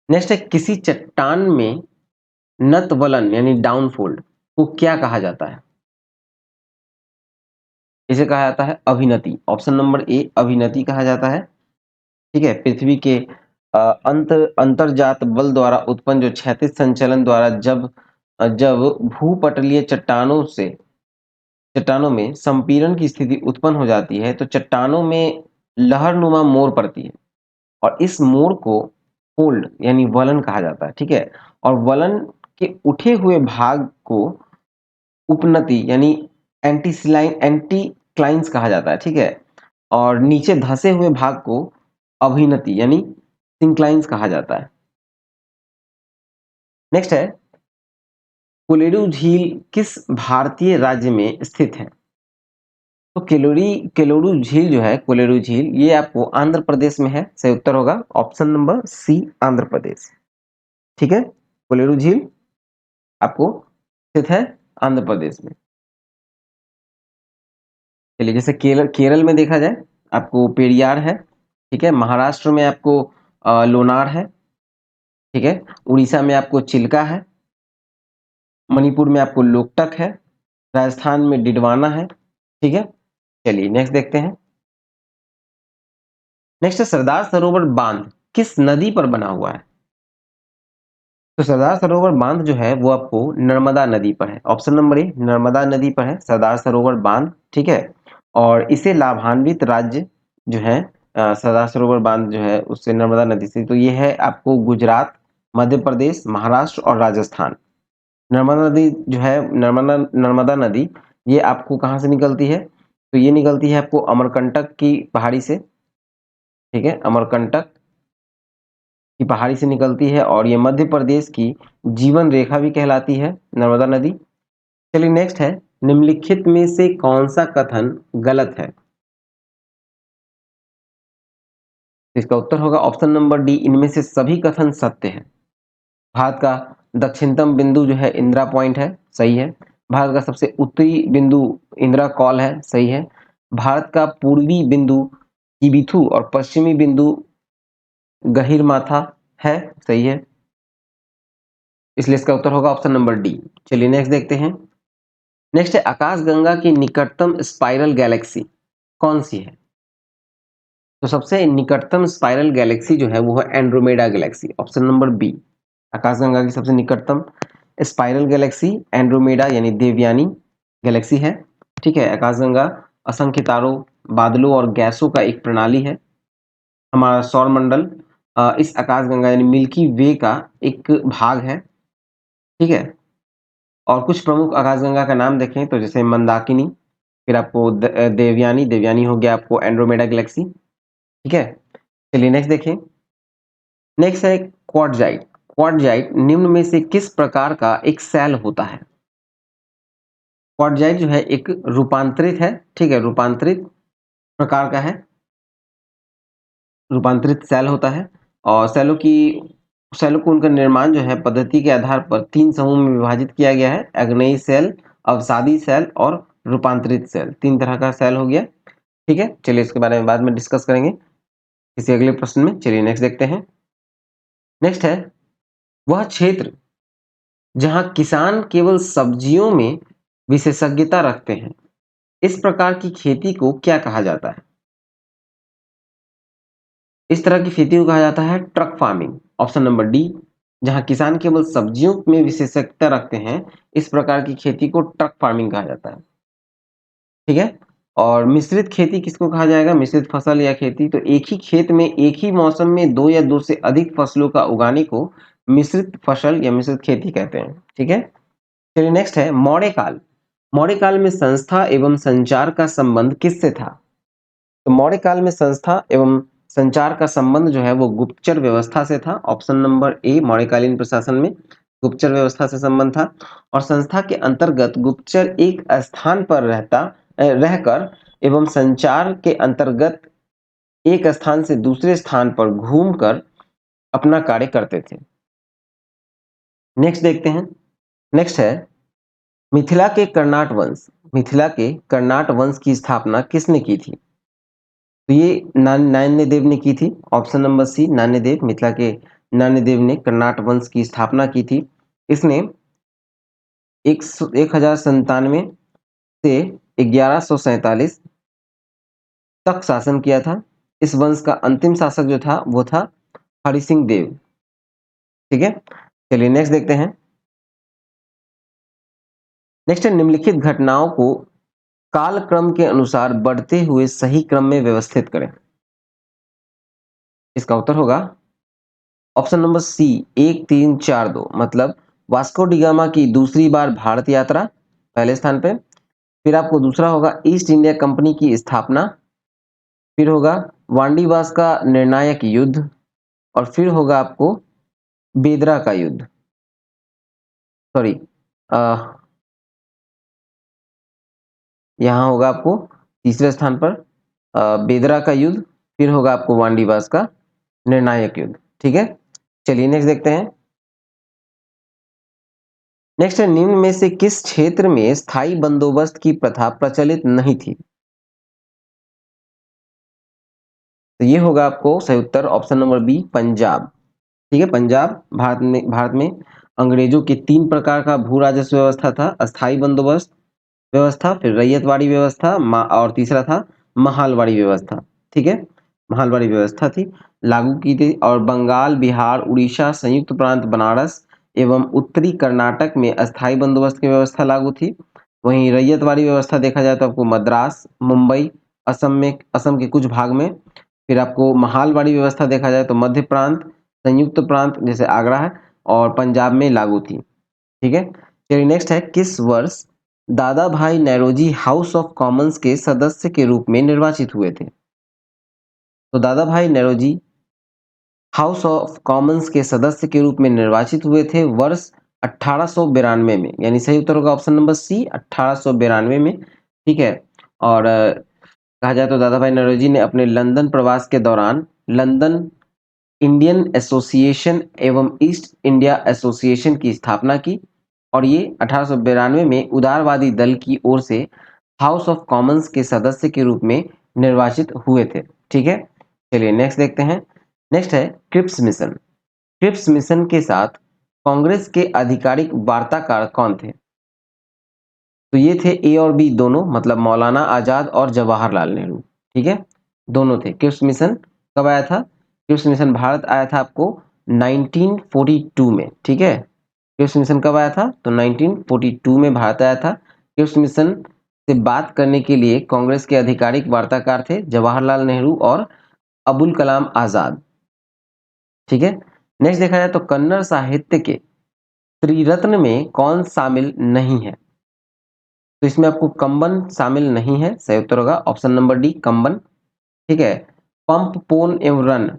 नेक्स्ट है किसी चट्टान में नतवलन यानी डाउनफोल्ड को क्या कहा जाता है? इसे कहा जाता है अभिनति, ऑप्शन नंबर ए अभिनति कहा जाता है, ठीक है। पृथ्वी के अंतरजात बल द्वारा उत्पन्न जो क्षैतिज संचलन द्वारा जब भूपटलीय चट्टानों में संपीड़न की स्थिति उत्पन्न हो जाती है तो चट्टानों में लहरनुमा मोड़ पड़ती है और इस मोड़ को फोल्ड यानी वलन कहा जाता है, ठीक है। और वलन के उठे हुए भाग को उपनति यानी एंटीक्लाइंस कहा जाता है, ठीक है। और नीचे धंसे हुए भाग को अभिनति यानी सिंक्लाइंस कहा जाता है। नेक्स्ट है कोलेरू झील किस भारतीय राज्य में स्थित है? तो केलोरू झील जो है कोलेरू झील ये आपको आंध्र प्रदेश में है, सही उत्तर होगा ऑप्शन नंबर सी आंध्र प्रदेश, ठीक है। कोलेरू झील आपको स्थित है आंध्र प्रदेश में। चलिए जैसे केरल में देखा जाए आपको पेरियार है, ठीक है। महाराष्ट्र में आपको लोनार है, ठीक है। उड़ीसा में आपको चिल्का है, मणिपुर में आपको लोकटक है, राजस्थान में डिडवाना है, ठीक है। चलिए नेक्स्ट देखते हैं। नेक्स्ट है सरदार सरोवर बांध किस नदी पर बना हुआ है? तो सरदार सरोवर बांध जो है वो आपको नर्मदा नदी पर है। ऑप्शन नंबर ए नर्मदा नदी पर है सरदार सरोवर बांध, ठीक है। और इसे लाभान्वित राज्य जो है सरदार सरोवर बांध जो है उससे नर्मदा नदी से, तो ये है आपको गुजरात, मध्य प्रदेश, महाराष्ट्र और राजस्थान। नर्मदा नदी जो है नर्मदा नर्मदा नदी ये आपको कहाँ से निकलती है? तो ये निकलती है आपको अमरकंटक की पहाड़ी से, ठीक है। अमरकंटक की पहाड़ी से निकलती है और ये मध्य प्रदेश की जीवन रेखा भी कहलाती है नर्मदा नदी। चलिए नेक्स्ट है, निम्नलिखित में से कौन सा कथन गलत है? इसका उत्तर होगा ऑप्शन नंबर डी, इनमें से सभी कथन सत्य है। भारत का दक्षिणतम बिंदु जो है इंदिरा पॉइंट है, सही है। भारत का सबसे उत्तरी बिंदु इंदिरा कॉल है, सही है। भारत का पूर्वी बिंदु किबिथु और पश्चिमी बिंदु गहिरमाथा है, सही है। इसलिए इसका उत्तर होगा ऑप्शन नंबर डी। चलिए नेक्स्ट देखते हैं। नेक्स्ट है, आकाशगंगा की निकटतम स्पाइरल गैलेक्सी कौन सी है? तो सबसे निकटतम स्पाइरल गैलेक्सी जो है वो है Andromeda galaxy, option number B. आकाशगंगा की सबसे निकटतम स्पाइरल गैलेक्सी एंड्रोमेडा यानी देवयानी गैलेक्सी है, ठीक है। आकाशगंगा असंख्य तारों, बादलों और गैसों का एक प्रणाली है। हमारा सौर मंडल इस आकाशगंगा यानी मिल्की वे का एक भाग है, ठीक है। और कुछ प्रमुख आकाशगंगा का नाम देखें तो जैसे मंदाकिनी, फिर आपको देवयानी, देवयानी हो गया आपको एंड्रोमेडा गैलेक्सी, ठीक है। चलिए नेक्स्ट देखें। नेक्स्ट है क्वार्टजाइट। क्वार्टजाइट निम्न में से किस प्रकार का एक सेल होता है? क्वार्टजाइट जो है एक रूपांतरित है, ठीक है, रूपांतरित प्रकार का है, रूपांतरित सेल होता है। और सेलों को उनका निर्माण जो है पद्धति के आधार पर 3 समूह में विभाजित किया गया है। अग्नेयी सेल, अवसादी सेल और रूपांतरित सेल, 3 तरह का सेल हो गया, ठीक है। चलिए इसके बारे में बाद में डिस्कस करेंगे किसी अगले प्रश्न में। चलिए नेक्स्ट देखते हैं। नेक्स्ट है, वह क्षेत्र जहां किसान केवल सब्जियों में विशेषज्ञता रखते हैं, इस प्रकार की खेती को क्या कहा जाता है? इस तरह की खेती को कहा जाता है truck farming, option number D. जहां किसान केवल सब्जियों में विशेषज्ञता रखते हैं, इस प्रकार की खेती को ट्रक फार्मिंग कहा जाता है, ठीक है। और मिश्रित खेती किसको कहा जाएगा? मिश्रित फसल या खेती, तो एक ही खेत में एक ही मौसम में 2 या 2 से अधिक फसलों का उगाने को मिश्रित फसल या मिश्रित खेती कहते हैं, ठीक है। चलिए नेक्स्ट है मौर्य काल। मौर्य काल में संस्था एवं संचार का संबंध किससे था? तो मौर्य काल में संस्था एवं संचार का संबंध जो है वो गुप्तचर व्यवस्था से था। ऑप्शन नंबर ए, मौर्यकालीन प्रशासन में गुप्तचर व्यवस्था से संबंध था। और संस्था के अंतर्गत गुप्तचर एक स्थान पर रहकर एवं संचार के अंतर्गत एक स्थान से दूसरे स्थान पर घूमकर अपना कार्य करते थे। नेक्स्ट देखते हैं। नेक्स्ट है, मिथिला के कर्नाट वंश। मिथिला के कर्नाट वंश की स्थापना किसने की थी? तो ये नान्यदेव ने की थी। Option number C, Nanyadeva. Mithila के नान्यदेव ने कर्नाट वंश की स्थापना की थी। इसने 1097 से 1147 तक शासन किया था। इस वंश का अंतिम शासक जो था वो था हरि सिंह देव, ठीक है। चलिए नेक्स्ट देखते हैं। नेक्स्ट है, निम्नलिखित घटनाओं को कालक्रम के अनुसार बढ़ते हुए सही क्रम में व्यवस्थित करें। इसका उत्तर होगा ऑप्शन नंबर सी, 1342। मतलब वास्को डी गामा की दूसरी बार भारत यात्रा पहले स्थान पे, फिर आपको दूसरा होगा ईस्ट इंडिया कंपनी की स्थापना, फिर होगा वांडीवास का निर्णायक युद्ध और फिर होगा आपको बेदरा का युद्ध, सॉरी यहाँ होगा आपको तीसरे स्थान पर बेदरा का युद्ध, फिर होगा आपको वांडीवास का निर्णायक युद्ध, ठीक है। चलिए नेक्स्ट देखते हैं। नेक्स्ट है, निम्न में से किस क्षेत्र में स्थायी बंदोबस्त की प्रथा प्रचलित नहीं थी? तो ये होगा आपको सही उत्तर ऑप्शन नंबर बी, पंजाब, ठीक है। पंजाब भारत में अंग्रेजों के 3 प्रकार का भू राजस्व व्यवस्था था, अस्थाई बंदोबस्त व्यवस्था, फिर रैयतवाड़ी व्यवस्था और तीसरा था महालवाड़ी व्यवस्था, ठीक है। महालवाड़ी व्यवस्था थी, लागू की थी। और बंगाल, बिहार, उड़ीसा, संयुक्त प्रांत बनारस एवं उत्तरी कर्नाटक में अस्थायी बंदोबस्त की व्यवस्था लागू थी। वहीं रैयतवाड़ी व्यवस्था देखा जाए तो आपको मद्रास, मुंबई, असम के कुछ भाग में, फिर आपको महालवाड़ी व्यवस्था देखा जाए तो मध्य प्रांत, संयुक्त प्रांत जैसे आगरा है और पंजाब में लागू थी। ठीक है, चलिए नेक्स्ट है, किस वर्ष दादा भाई नौरोजी हाउस ऑफ कॉमन्स के सदस्य के रूप में निर्वाचित हुए थे? तो दादा भाई नौरोजी हाउस ऑफ कॉमन्स के सदस्य के रूप में निर्वाचित हुए थे वर्ष 1892 में, यानी सही उत्तर होगा ऑप्शन नंबर सी 1892 में। ठीक है, और कहा जाए तो दादा भाई नौरोजी ने अपने लंदन प्रवास के दौरान लंदन इंडियन एसोसिएशन एवं ईस्ट इंडिया एसोसिएशन की स्थापना की और ये 1892 में उदारवादी दल की ओर से हाउस ऑफ कॉमन्स के सदस्य के रूप में निर्वाचित हुए थे। ठीक है, चलिए नेक्स्ट देखते हैं। नेक्स्ट है क्रिप्स मिशन। क्रिप्स मिशन के साथ कांग्रेस के आधिकारिक वार्ताकार कौन थे? तो ये थे ए और बी दोनों, मतलब मौलाना आजाद और जवाहरलाल नेहरू। ठीक है, दोनों थे। क्रिप्स मिशन कब आया था? क्रिप्स मिशन भारत आया था आपको 1942 में। ठीक है, क्रिप्स मिशन कब आया था? तो 1942 में भारत आया था। क्रिप्स मिशन से बात करने के लिए कांग्रेस के आधिकारिक वार्ताकार थे जवाहरलाल नेहरू और अबुल कलाम आजाद। ठीक है, नेक्स्ट देखा जाए तो कन्नड़ साहित्य के त्रिरत्न में कौन शामिल नहीं है? तो इसमें आपको कंबन शामिल नहीं है, सही उत्तर होगा ऑप्शन नंबर डी कंबन। ठीक है, पंप पोन एवं रन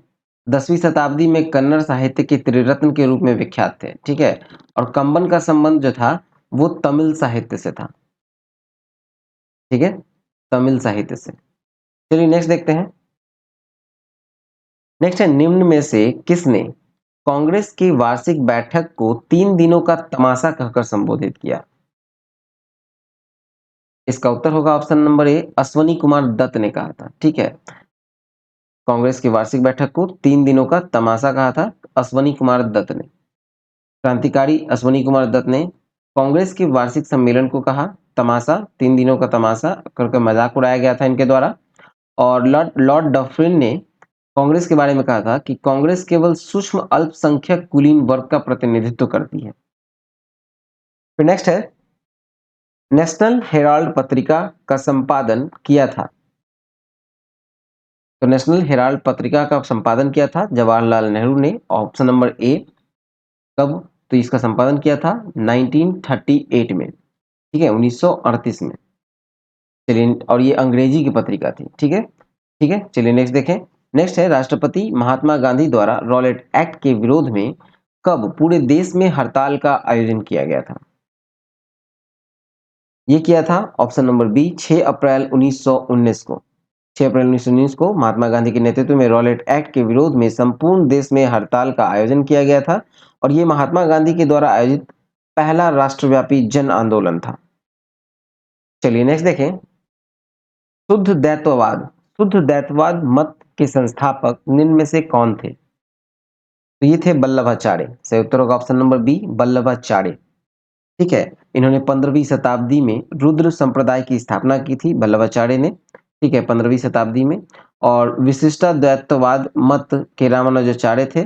10वीं शताब्दी में कन्नड़ साहित्य के त्रिरत्न के रूप में विख्यात थे। ठीक है, और कंबन का संबंध जो था वो तमिल साहित्य से था। ठीक है, तमिल साहित्य से। चलिए नेक्स्ट देखते हैं। नेक्स्ट है, निम्न में से किसने कांग्रेस की वार्षिक बैठक को 3 दिनों का तमाशा कहकर संबोधित किया? इसका उत्तर होगा option number A Ashwini Kumar Dutt ने कहा था। ठीक है, कांग्रेस की वार्षिक बैठक को 3 दिनों का तमाशा कहा था अश्वनी कुमार दत्त ने। क्रांतिकारी अश्वनी कुमार दत्त ने कांग्रेस के वार्षिक सम्मेलन को कहा तमाशा, 3 दिनों का तमाशा करके मजाक उड़ाया गया था इनके द्वारा। और लॉर्ड लॉर्ड डफरिन ने कांग्रेस के बारे में कहा था कि कांग्रेस केवल सूक्ष्म अल्पसंख्यक कुलीन वर्ग का प्रतिनिधित्व करती है। फिर नेक्स्ट है, नेशनल हेराल्ड पत्रिका का संपादन किया था? तो नेशनल हेराल्ड पत्रिका का संपादन किया था जवाहरलाल नेहरू ने, ऑप्शन नंबर ए। कब? तो इसका संपादन किया था 1938 में। ठीक है, 1938 में। चलिए, और ये अंग्रेजी की पत्रिका थी। ठीक है, ठीक है, चलिए नेक्स्ट देखें। नेक्स्ट है, राष्ट्रपति महात्मा गांधी द्वारा रॉलेट एक्ट के विरोध में कब पूरे देश में हड़ताल का आयोजन किया गया था? ये किया था ऑप्शन नंबर बी 6 अप्रैल 1919 को। 6 अप्रैल 1919 को महात्मा गांधी के नेतृत्व में रॉलेट एक्ट के विरोध में संपूर्ण देश में हड़ताल का आयोजन किया गया था और ये महात्मा गांधी के द्वारा आयोजित पहला राष्ट्रव्यापी जन आंदोलन था। चलिए नेक्स्ट देखें। शुद्ध दैतवाद मत के संस्थापक निम्न में से कौन थे? तो ये थे वल्लभाचार्य। सही उत्तर होगा ऑप्शन नंबर बी वल्लभाचार्य। ठीक है, इन्होंने 15वीं शताब्दी में रुद्र संप्रदाय की स्थापना की थी वल्लभाचार्य ने। ठीक है, 15वीं शताब्दी में। और विशिष्टाद्वैतवाद मत के रामानुजाचार्य थे।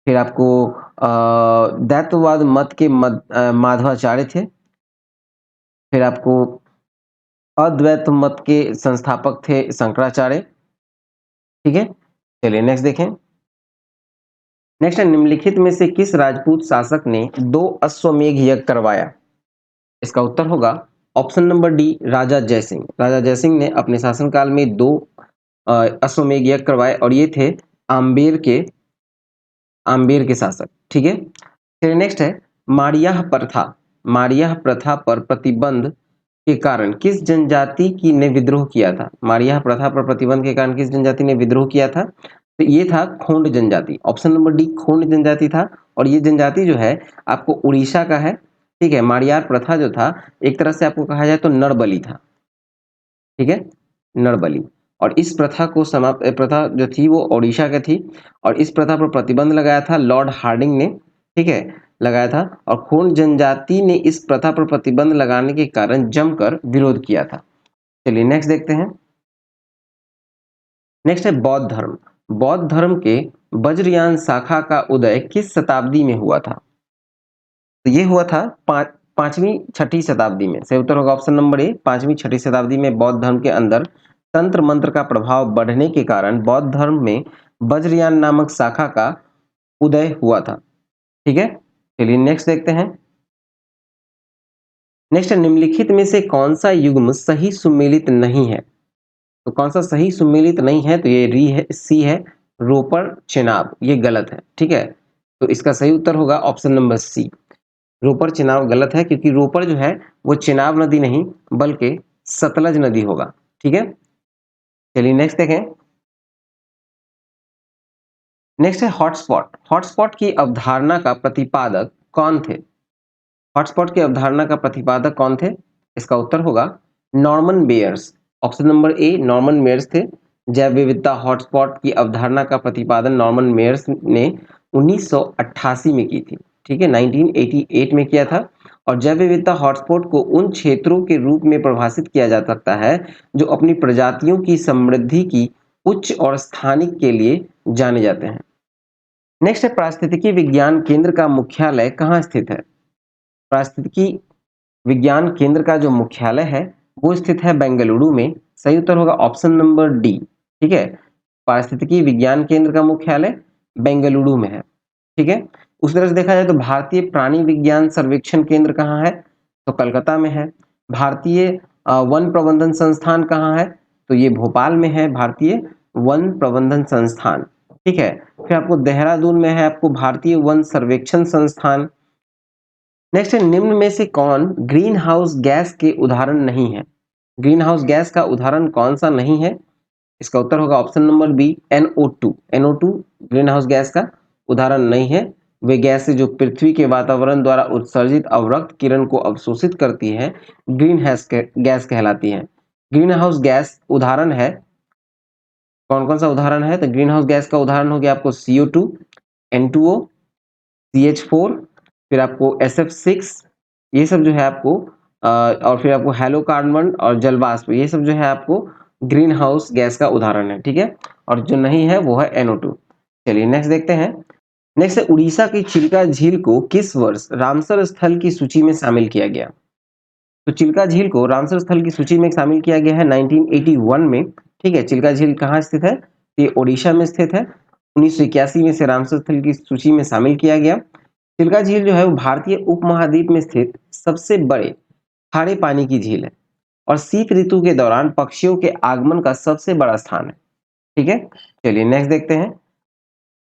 फिर आपको दैतवाद मत के माधवाचार्य थे। फिर आपको अद्वैत मत के संस्थापक थे शंकराचार्य। ठीक है, चलिए नेक्स्ट देखें। नेक्स्ट है, निम्नलिखित में से किस राजपूत शासक ने 2 अश्वमेध यज्ञ करवाया? इसका उत्तर होगा ऑप्शन नंबर डी राजा जयसिंह। राजा जयसिंह ने अपने शासनकाल में 2 अश्वमेध यज्ञ करवाए और ये थे आम्बेर के शासक। ठीक है, फिर नेक्स्ट है, मारियाह प्रथा पर प्रतिबंध के कारण किस जनजाति की ने विद्रोह किया था? मारियाह प्रथा पर प्रतिबंध के कारण किस जनजाति ने विद्रोह किया था? तो ये था खोंड जनजाति। ऑप्शन नंबर डी खोंड जनजाति था और ये जनजाति जो है आपको उड़ीसा का है। ठीक है, मारियार प्रथा जो था एक तरह से आपको कहा जाए तो नरबली था। ठीक है, नरबली। और इस प्रथा को समाप्त प्रथा जो थी वो ओडिशा की थी और इस प्रथा पर प्रतिबंध लगाया था लॉर्ड हार्डिंग ने। ठीक है, लगाया था और खोंड जनजाति ने इस प्रथा पर प्रतिबंध लगाने के कारण जमकर विरोध किया था। चलिए नेक्स्ट देखते हैं। नेक्स्ट है बौद्ध धर्म। बौद्ध धर्म के वज्रयान शाखा का उदय किस शताब्दी में हुआ था? तो ये हुआ था पांचवी छठी शताब्दी में। सही उत्तर होगा ऑप्शन नंबर ए, पांचवी छठी शताब्दी में बौद्ध धर्म के अंदर तंत्र मंत्र का प्रभाव बढ़ने के कारण बौद्ध धर्म में वज्रयान नामक शाखा का उदय हुआ था। ठीक है, चलिए नेक्स्ट देखते हैं। नेक्स्ट, निम्नलिखित में से कौन सा युग्म सही सुमेलित नहीं है? तो कौन सा सही सुमेलित नहीं है? तो ये री है, सी है, रोपर चेनाब, ये गलत है। ठीक है, तो इसका सही उत्तर होगा option number C, Ropar Chenab गलत है, क्योंकि रोपर जो है वो चेनाब नदी नहीं बल्कि सतलज नदी होगा। ठीक है, चलिए नेक्स्ट देखें। नेक्स्ट है हॉटस्पॉट। हॉटस्पॉट की अवधारणा का प्रतिपादक कौन थे? हॉटस्पॉट की अवधारणा का प्रतिपादक कौन थे? इसका उत्तर होगा Norman Beyers. Option number A, Norman Myers थे। जैव विविधता हॉटस्पॉट की अवधारणा का प्रतिपादन नॉर्मन मेयर्स ने 1988 में की थी। ठीक है, 1988 में किया था। और जैव विविधता हॉटस्पॉट को उन क्षेत्रों के रूप में परिभाषित किया जा सकता है जो अपनी प्रजातियों की समृद्धि की उच्च और स्थानिक के लिए जाने जाते हैं। नेक्स्ट है, पारिस्थितिकी विज्ञान केंद्र का मुख्यालय कहाँ स्थित है? पारिस्थितिकी विज्ञान केंद्र का जो मुख्यालय है वो स्थित है बेंगलुरु में। सही उत्तर होगा ऑप्शन नंबर डी। ठीक है, पारिस्थितिकी विज्ञान केंद्र का मुख्यालय बेंगलुरु में है। ठीक है, उस तरह से देखा जाए तो भारतीय प्राणी विज्ञान सर्वेक्षण केंद्र कहाँ है? तो कलकत्ता में है। भारतीय वन प्रबंधन संस्थान कहाँ है? तो ये भोपाल में है, भारतीय वन प्रबंधन संस्थान। ठीक है, फिर आपको देहरादून में है आपको भारतीय वन सर्वेक्षण संस्थान। नेक्स्ट है, निम्न में से कौन ग्रीन हाउस गैस के उदाहरण नहीं है? ग्रीन हाउस गैस का उदाहरण कौन सा नहीं है? इसका उत्तर होगा option number B, NO2। NO2 green house gas का उदाहरण नहीं है। वे गैस जो पृथ्वी के वातावरण द्वारा उत्सर्जित अवरक्त किरण को अवशोषित करती है ग्रीन हाउस गैस कहलाती है। ग्रीन हाउस गैस उदाहरण है, कौन कौन सा उदाहरण है? तो ग्रीन हाउस गैस का उदाहरण हो गया आपको CO2, N2O, CH4, फिर आपको SF6, ये सब जो है आपको और फिर आपको हेलोकार्बन और जलवाष्प, ये सब जो है आपको ग्रीन हाउस गैस का उदाहरण है। ठीक है, और जो नहीं है वो है NO2। चलिए नेक्स्ट देखते हैं। नेक्स्ट है, उड़ीसा की चिल्का झील को किस वर्ष रामसर स्थल की सूची में शामिल किया गया? तो चिल्का झील को रामसर स्थल की सूची में शामिल किया गया है 1981 में। ठीक है, चिल्का झील कहाँ स्थित है? ये ओडिशा में स्थित है। 1981 में से रामसर स्थल की सूची में शामिल किया गया। चिल्का झील जो है वो भारतीय उपमहाद्वीप में स्थित सबसे बड़े खारे पानी की झील है और शीत ऋतु के दौरान पक्षियों के आगमन का सबसे बड़ा स्थान है। ठीक है, चलिए नेक्स्ट देखते हैं।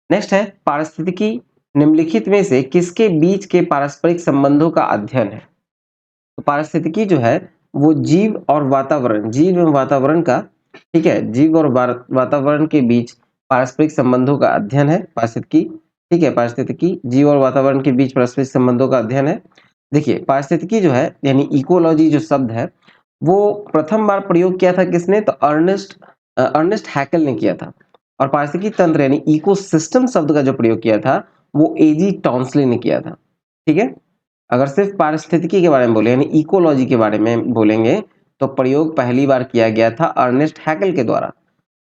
नेक्स्ट है, पारिस्थितिकी निम्नलिखित में से किसके बीच के पारस्परिक संबंधों का अध्ययन है? तो पारिस्थितिकी जो है वो जीव और वातावरण, जीव एवं वातावरण का, ठीक है, जीव और वातावरण के बीच पारस्परिक संबंधों का अध्ययन है पारिस्थितिकी। ठीक है, पारिस्थितिकी जीव और वातावरण के बीच पारस्परिक संबंधों का अध्ययन है। देखिए, पारिस्थितिकी जो है यानी इकोलॉजी जो शब्द है वो प्रथम बार प्रयोग किया था किसने? तो अर्नेस्ट हैकेल ने किया था। और पारिस्थितिकी तंत्र यानी इकोसिस्टम शब्द का जो प्रयोग किया था वो AG टॉन्सले ने किया था। ठीक है, अगर सिर्फ पारिस्थितिकी के बारे में बोले यानी इकोलॉजी के बारे में बोलेंगे तो प्रयोग पहली बार किया गया था अर्नेस्ट हैकेल के द्वारा।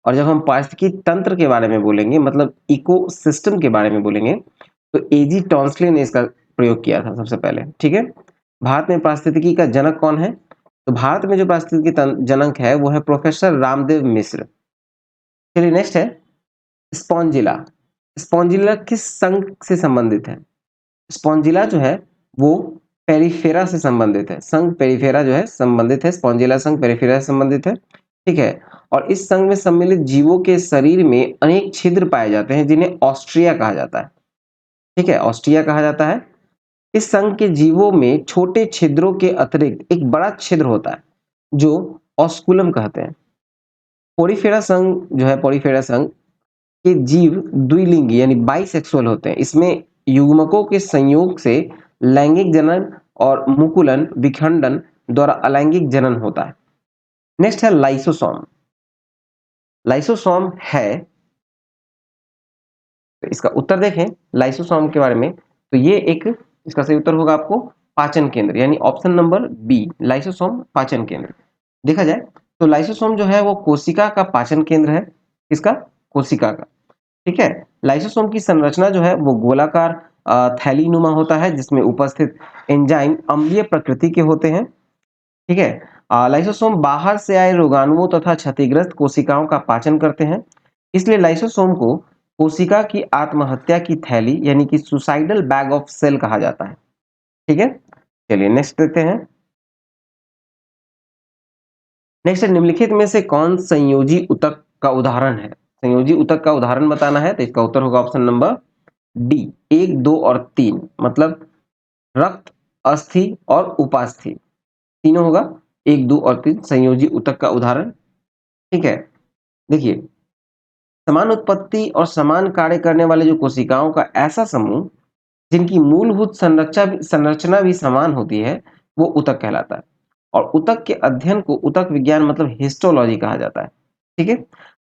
और जब हम पारिस्थितिकी तंत्र के बारे में बोलेंगे मतलब इकोसिस्टम के बारे में बोलेंगे तो AG टॉन्सले ने इसका प्रयोग किया था सबसे पहले। ठीक है, भारत में पारिस्थितिकी का जनक कौन है? तो भारत में जो पारिस्थितिकी जनक है वो है प्रोफेसर रामदेव मिश्र। चलिए नेक्स्ट है, स्पॉन्जिला। स्पॉन्जिला किस संघ से संबंधित है? स्पॉन्जिला जो है वो पेरिफेरा से संबंधित है। संघ पेरिफेरा जो है संबंधित है, स्पॉन्जिला संघ पेरिफेरा से संबंधित है। ठीक है, और इस संघ में सम्मिलित जीवों के शरीर में अनेक छिद्र पाए जाते हैं जिन्हें ऑस्ट्रिया कहा जाता है। ठीक है, ऑस्ट्रिया कहा जाता है। इस संघ के जीवों में छोटे छिद्रों के अतिरिक्त एक बड़ा छिद्र होता है जो ऑस्कुलम कहते हैं। पोरिफेरा संघ जो है, पोरिफेरा संघ के जीव द्विलिंगी यानी बाइसेक्सुअल होते हैं। इसमें युग्मकों के संयोग से लैंगिक जनन और मुकुलन विखंडन द्वारा अलैंगिक जनन होता है। नेक्स्ट है लाइसोसोम। लाइसोसोम है, तो इसका उत्तर देखें लाइसोसोम के बारे में, तो ये एक, इसका सही उत्तर होगा आपको पाचन केंद्र यानी ऑप्शन नंबर बी, लाइसोसोम पाचन केंद्र। देखा जाए तो लाइसोसोम जो है वो कोशिका का पाचन केंद्र है। किसका? कोशिका का। ठीक है। लाइसोसोम की संरचना जो है वो गोलाकार थैलीनुमा होता है, जिसमें उपस्थित एंजाइम अम्लीय प्रकृति के होते हैं। ठीक है। लाइसोसोम बाहर से आए रोगाणुओं तथा क्षतिग्रस्त कोशिकाओं का पाचन करते हैं। इसलिए लाइसोसोम को कोशिका की आत्महत्या की थैली यानी कि सुसाइडल बैग ऑफ सेल कहा जाता है। ठीक है। चलिए नेक्स्ट देखते हैं। नेक्स्ट, निम्नलिखित में से कौन संयोजी ऊतक का उदाहरण है? संयोजी ऊतक का उदाहरण बताना है, तो इसका उत्तर होगा ऑप्शन नंबर डी, 1, 2 और 3। मतलब रक्त, अस्थि और उपास्थि, तीनों होगा। 1, 2 और 3 संयोजी ऊतक का उदाहरण। ठीक है। देखिए, समान उत्पत्ति और समान कार्य करने वाले जो कोशिकाओं का ऐसा समूह जिनकी मूलभूत संरचना भी समान होती है, वो ऊतक कहलाता है। और ऊतक के अध्ययन को ऊतक विज्ञान मतलब हिस्टोलॉजी कहा जाता है। ठीक है।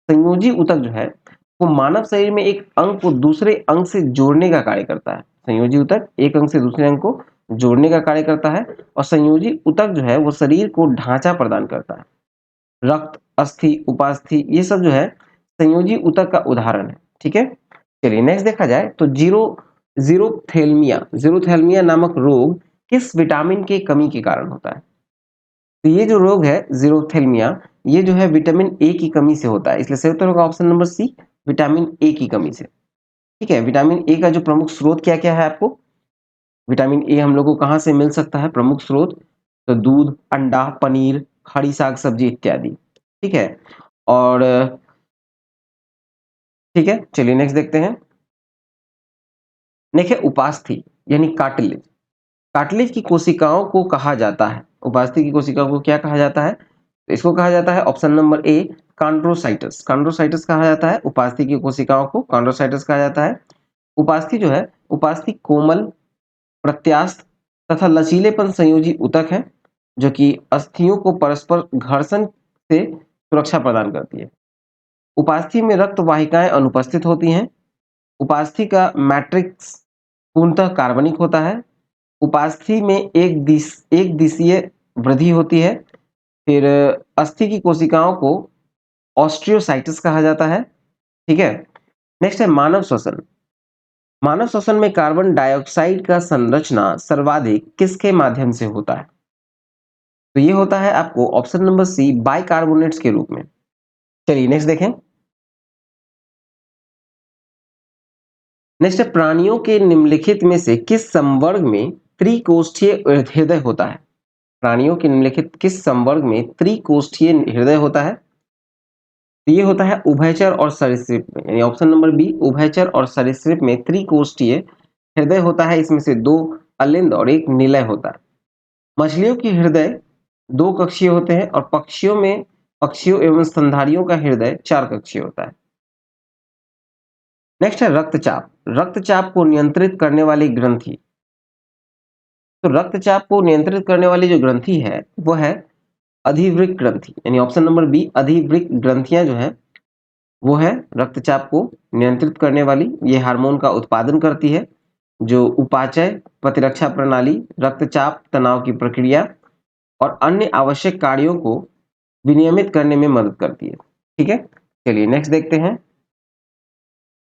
संयोजी ऊतक जो है वो मानव शरीर में एक अंग को दूसरे अंग से जोड़ने का कार्य करता है। संयोजी ऊतक एक अंग से दूसरे अंग को जोड़ने का कार्य करता है। और संयोजी ऊतक जो है वो शरीर को ढांचा प्रदान करता है। रक्त, अस्थि, उपास्थि, ये सब जो है संयोजी ऊतक का उदाहरण है। ठीक है। चलिए नेक्स्ट देखा जाए तो जीरोथेल्मिया नामक रोग किस विटामिन की कमी के कारण होता है? तो ये जो रोग है जीरोथेल्मिया, ये जो है विटामिन ए की कमी से होता है। इसलिए सही उत्तर होगा option number C, vitamin A की कमी से। ठीक है। विटामिन ए का जो प्रमुख स्रोत क्या क्या है आपको? विटामिन ए हम लोग को कहाँ से मिल सकता है? प्रमुख स्रोत तो दूध, अंडा, पनीर, हरी साग सब्जी इत्यादि। ठीक है। और ठीक है, चलिए नेक्स्ट देखते हैं। देखिए, उपास्थि यानी कार्टिलेज, कार्टिलेज की कोशिकाओं को कहा जाता है, उपास्थि की कोशिकाओं को क्या कहा जाता है? तो इसको कहा जाता है ऑप्शन नंबर ए, कॉन्ड्रोसाइटस। कॉन्ड्रोसाइटस कहा जाता है उपास्थि की कोशिकाओं को, कॉन्ड्रोसाइटस कहा जाता है। उपास्थि जो है, उपास्थि कोमल, प्रत्यास्थ तथा लचीलेपन संयोजी ऊतक है, जो कि अस्थियों को परस्पर घर्षण से सुरक्षा प्रदान करती है। उपास्थि में रक्त वाहिकाएं अनुपस्थित होती हैं। उपास्थि का मैट्रिक्स पूर्णतः कार्बनिक होता है। उपास्थि में एक दिशीय वृद्धि होती है। फिर अस्थि की कोशिकाओं को ऑस्ट्रियोसाइट्स कहा जाता है। ठीक है। नेक्स्ट है मानव श्वसन। मानव श्वसन में कार्बन डाइऑक्साइड का संरचना सर्वाधिक किसके माध्यम से होता है? तो ये होता है आपको ऑप्शन नंबर सी, बाइकार्बोनेट्स के रूप में। चलिए नेक्स्ट देखें। नेक्स्ट है प्राणियों के निम्नलिखित में से किस संवर्ग में त्रिकोष्ठीय हृदय होता है? प्राणियों के निम्नलिखित किस संवर्ग में त्रिकोष्ठीय हृदय होता है? तो ये होता है उभयचर और सरीसृप में, यानी ऑप्शन नंबर बी, उभयचर और सरीसृप में त्रिकोष्ठीय हृदय होता है। इसमें से 2 अलिंद और 1 निलय होता है। मछलियों के हृदय 2 कक्षीय होते हैं और पक्षियों एवं स्तनधारियों का हृदय 4 कक्षीय होता है। नेक्स्ट है रक्तचाप। रक्तचाप को नियंत्रित करने वाली ग्रंथि। तो रक्तचाप को नियंत्रित करने वाली जो ग्रंथि है वो है अधिवृक्क ग्रंथि, यानी ऑप्शन नंबर बी, अधिवृक्क ग्रंथियां जो है वो है रक्तचाप को नियंत्रित करने वाली। ये हार्मोन का उत्पादन करती है जो उपाचय, प्रतिरक्षा प्रणाली, रक्तचाप, तनाव की प्रक्रिया और अन्य आवश्यक कार्यों को विनियमित करने में मदद करती है। ठीक है। चलिए नेक्स्ट देखते हैं।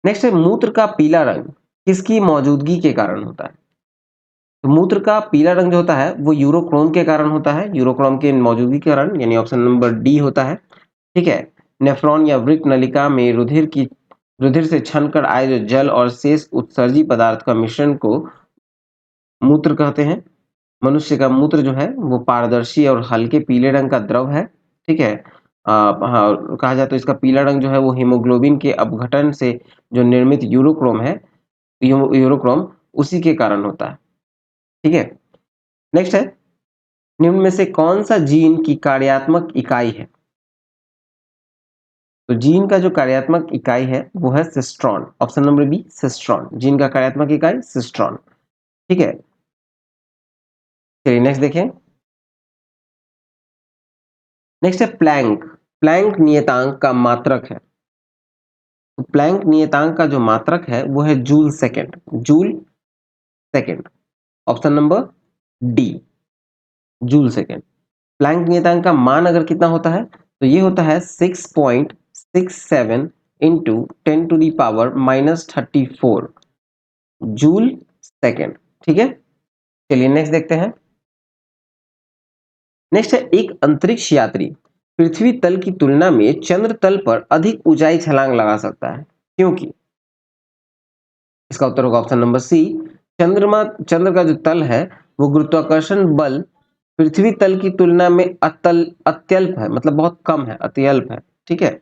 नेक्स्ट है मूत्र का पीला रंग किसकी मौजूदगी के कारण होता है? तो मूत्र का पीला रंग जो होता है वो यूरोक्रोम के कारण होता है, यूरोक्रोम के मौजूदगी के कारण, यानी ऑप्शन नंबर डी होता है। ठीक है। नेफ्रॉन या वृक्क नलिका में रुधिर से छनकर आए जो जल और शेष उत्सर्जी पदार्थ का मिश्रण को मूत्र कहते हैं। मनुष्य का मूत्र जो है वो पारदर्शी और हल्के पीले रंग का द्रव है। ठीक है। हाँ, कहा जाए तो इसका पीला रंग जो है वो हीमोग्लोबिन के अपघटन से जो निर्मित यूरोक्रोम है, यूरोक्रोम उसी के कारण होता है। ठीक है। नेक्स्ट है निम्न में से कौन सा जीन की कार्यात्मक इकाई है? तो जीन का जो कार्यात्मक इकाई है वो है cistron, option number B, cistron. जीन का कार्यात्मक इकाई सिस्ट्रॉन। ठीक है। चलिए नेक्स्ट देखें। नेक्स्ट है प्लैंक। प्लैंक नियतांक का मात्रक है। तो प्लैंक नियतांक का जो मात्रक है वो है joule second, joule second, option number D, joule second. Planck नियतांक का मान अगर कितना होता है तो ये होता है 6.67 इंटू 10⁻⁻34 जूल सेकेंड। ठीक है, चलिए नेक्स्ट देखते हैं। नेक्स्ट है, एक अंतरिक्ष यात्री पृथ्वी तल की तुलना में चंद्र तल पर अधिक ऊंचाई छलांग लगा सकता है, क्योंकि? इसका उत्तर होगा ऑप्शन नंबर सी। चंद्र का जो तल है वो गुरुत्वाकर्षण बल पृथ्वी तल की तुलना में अत्यल्प है, मतलब बहुत कम है, अत्यल्प है। ठीक है,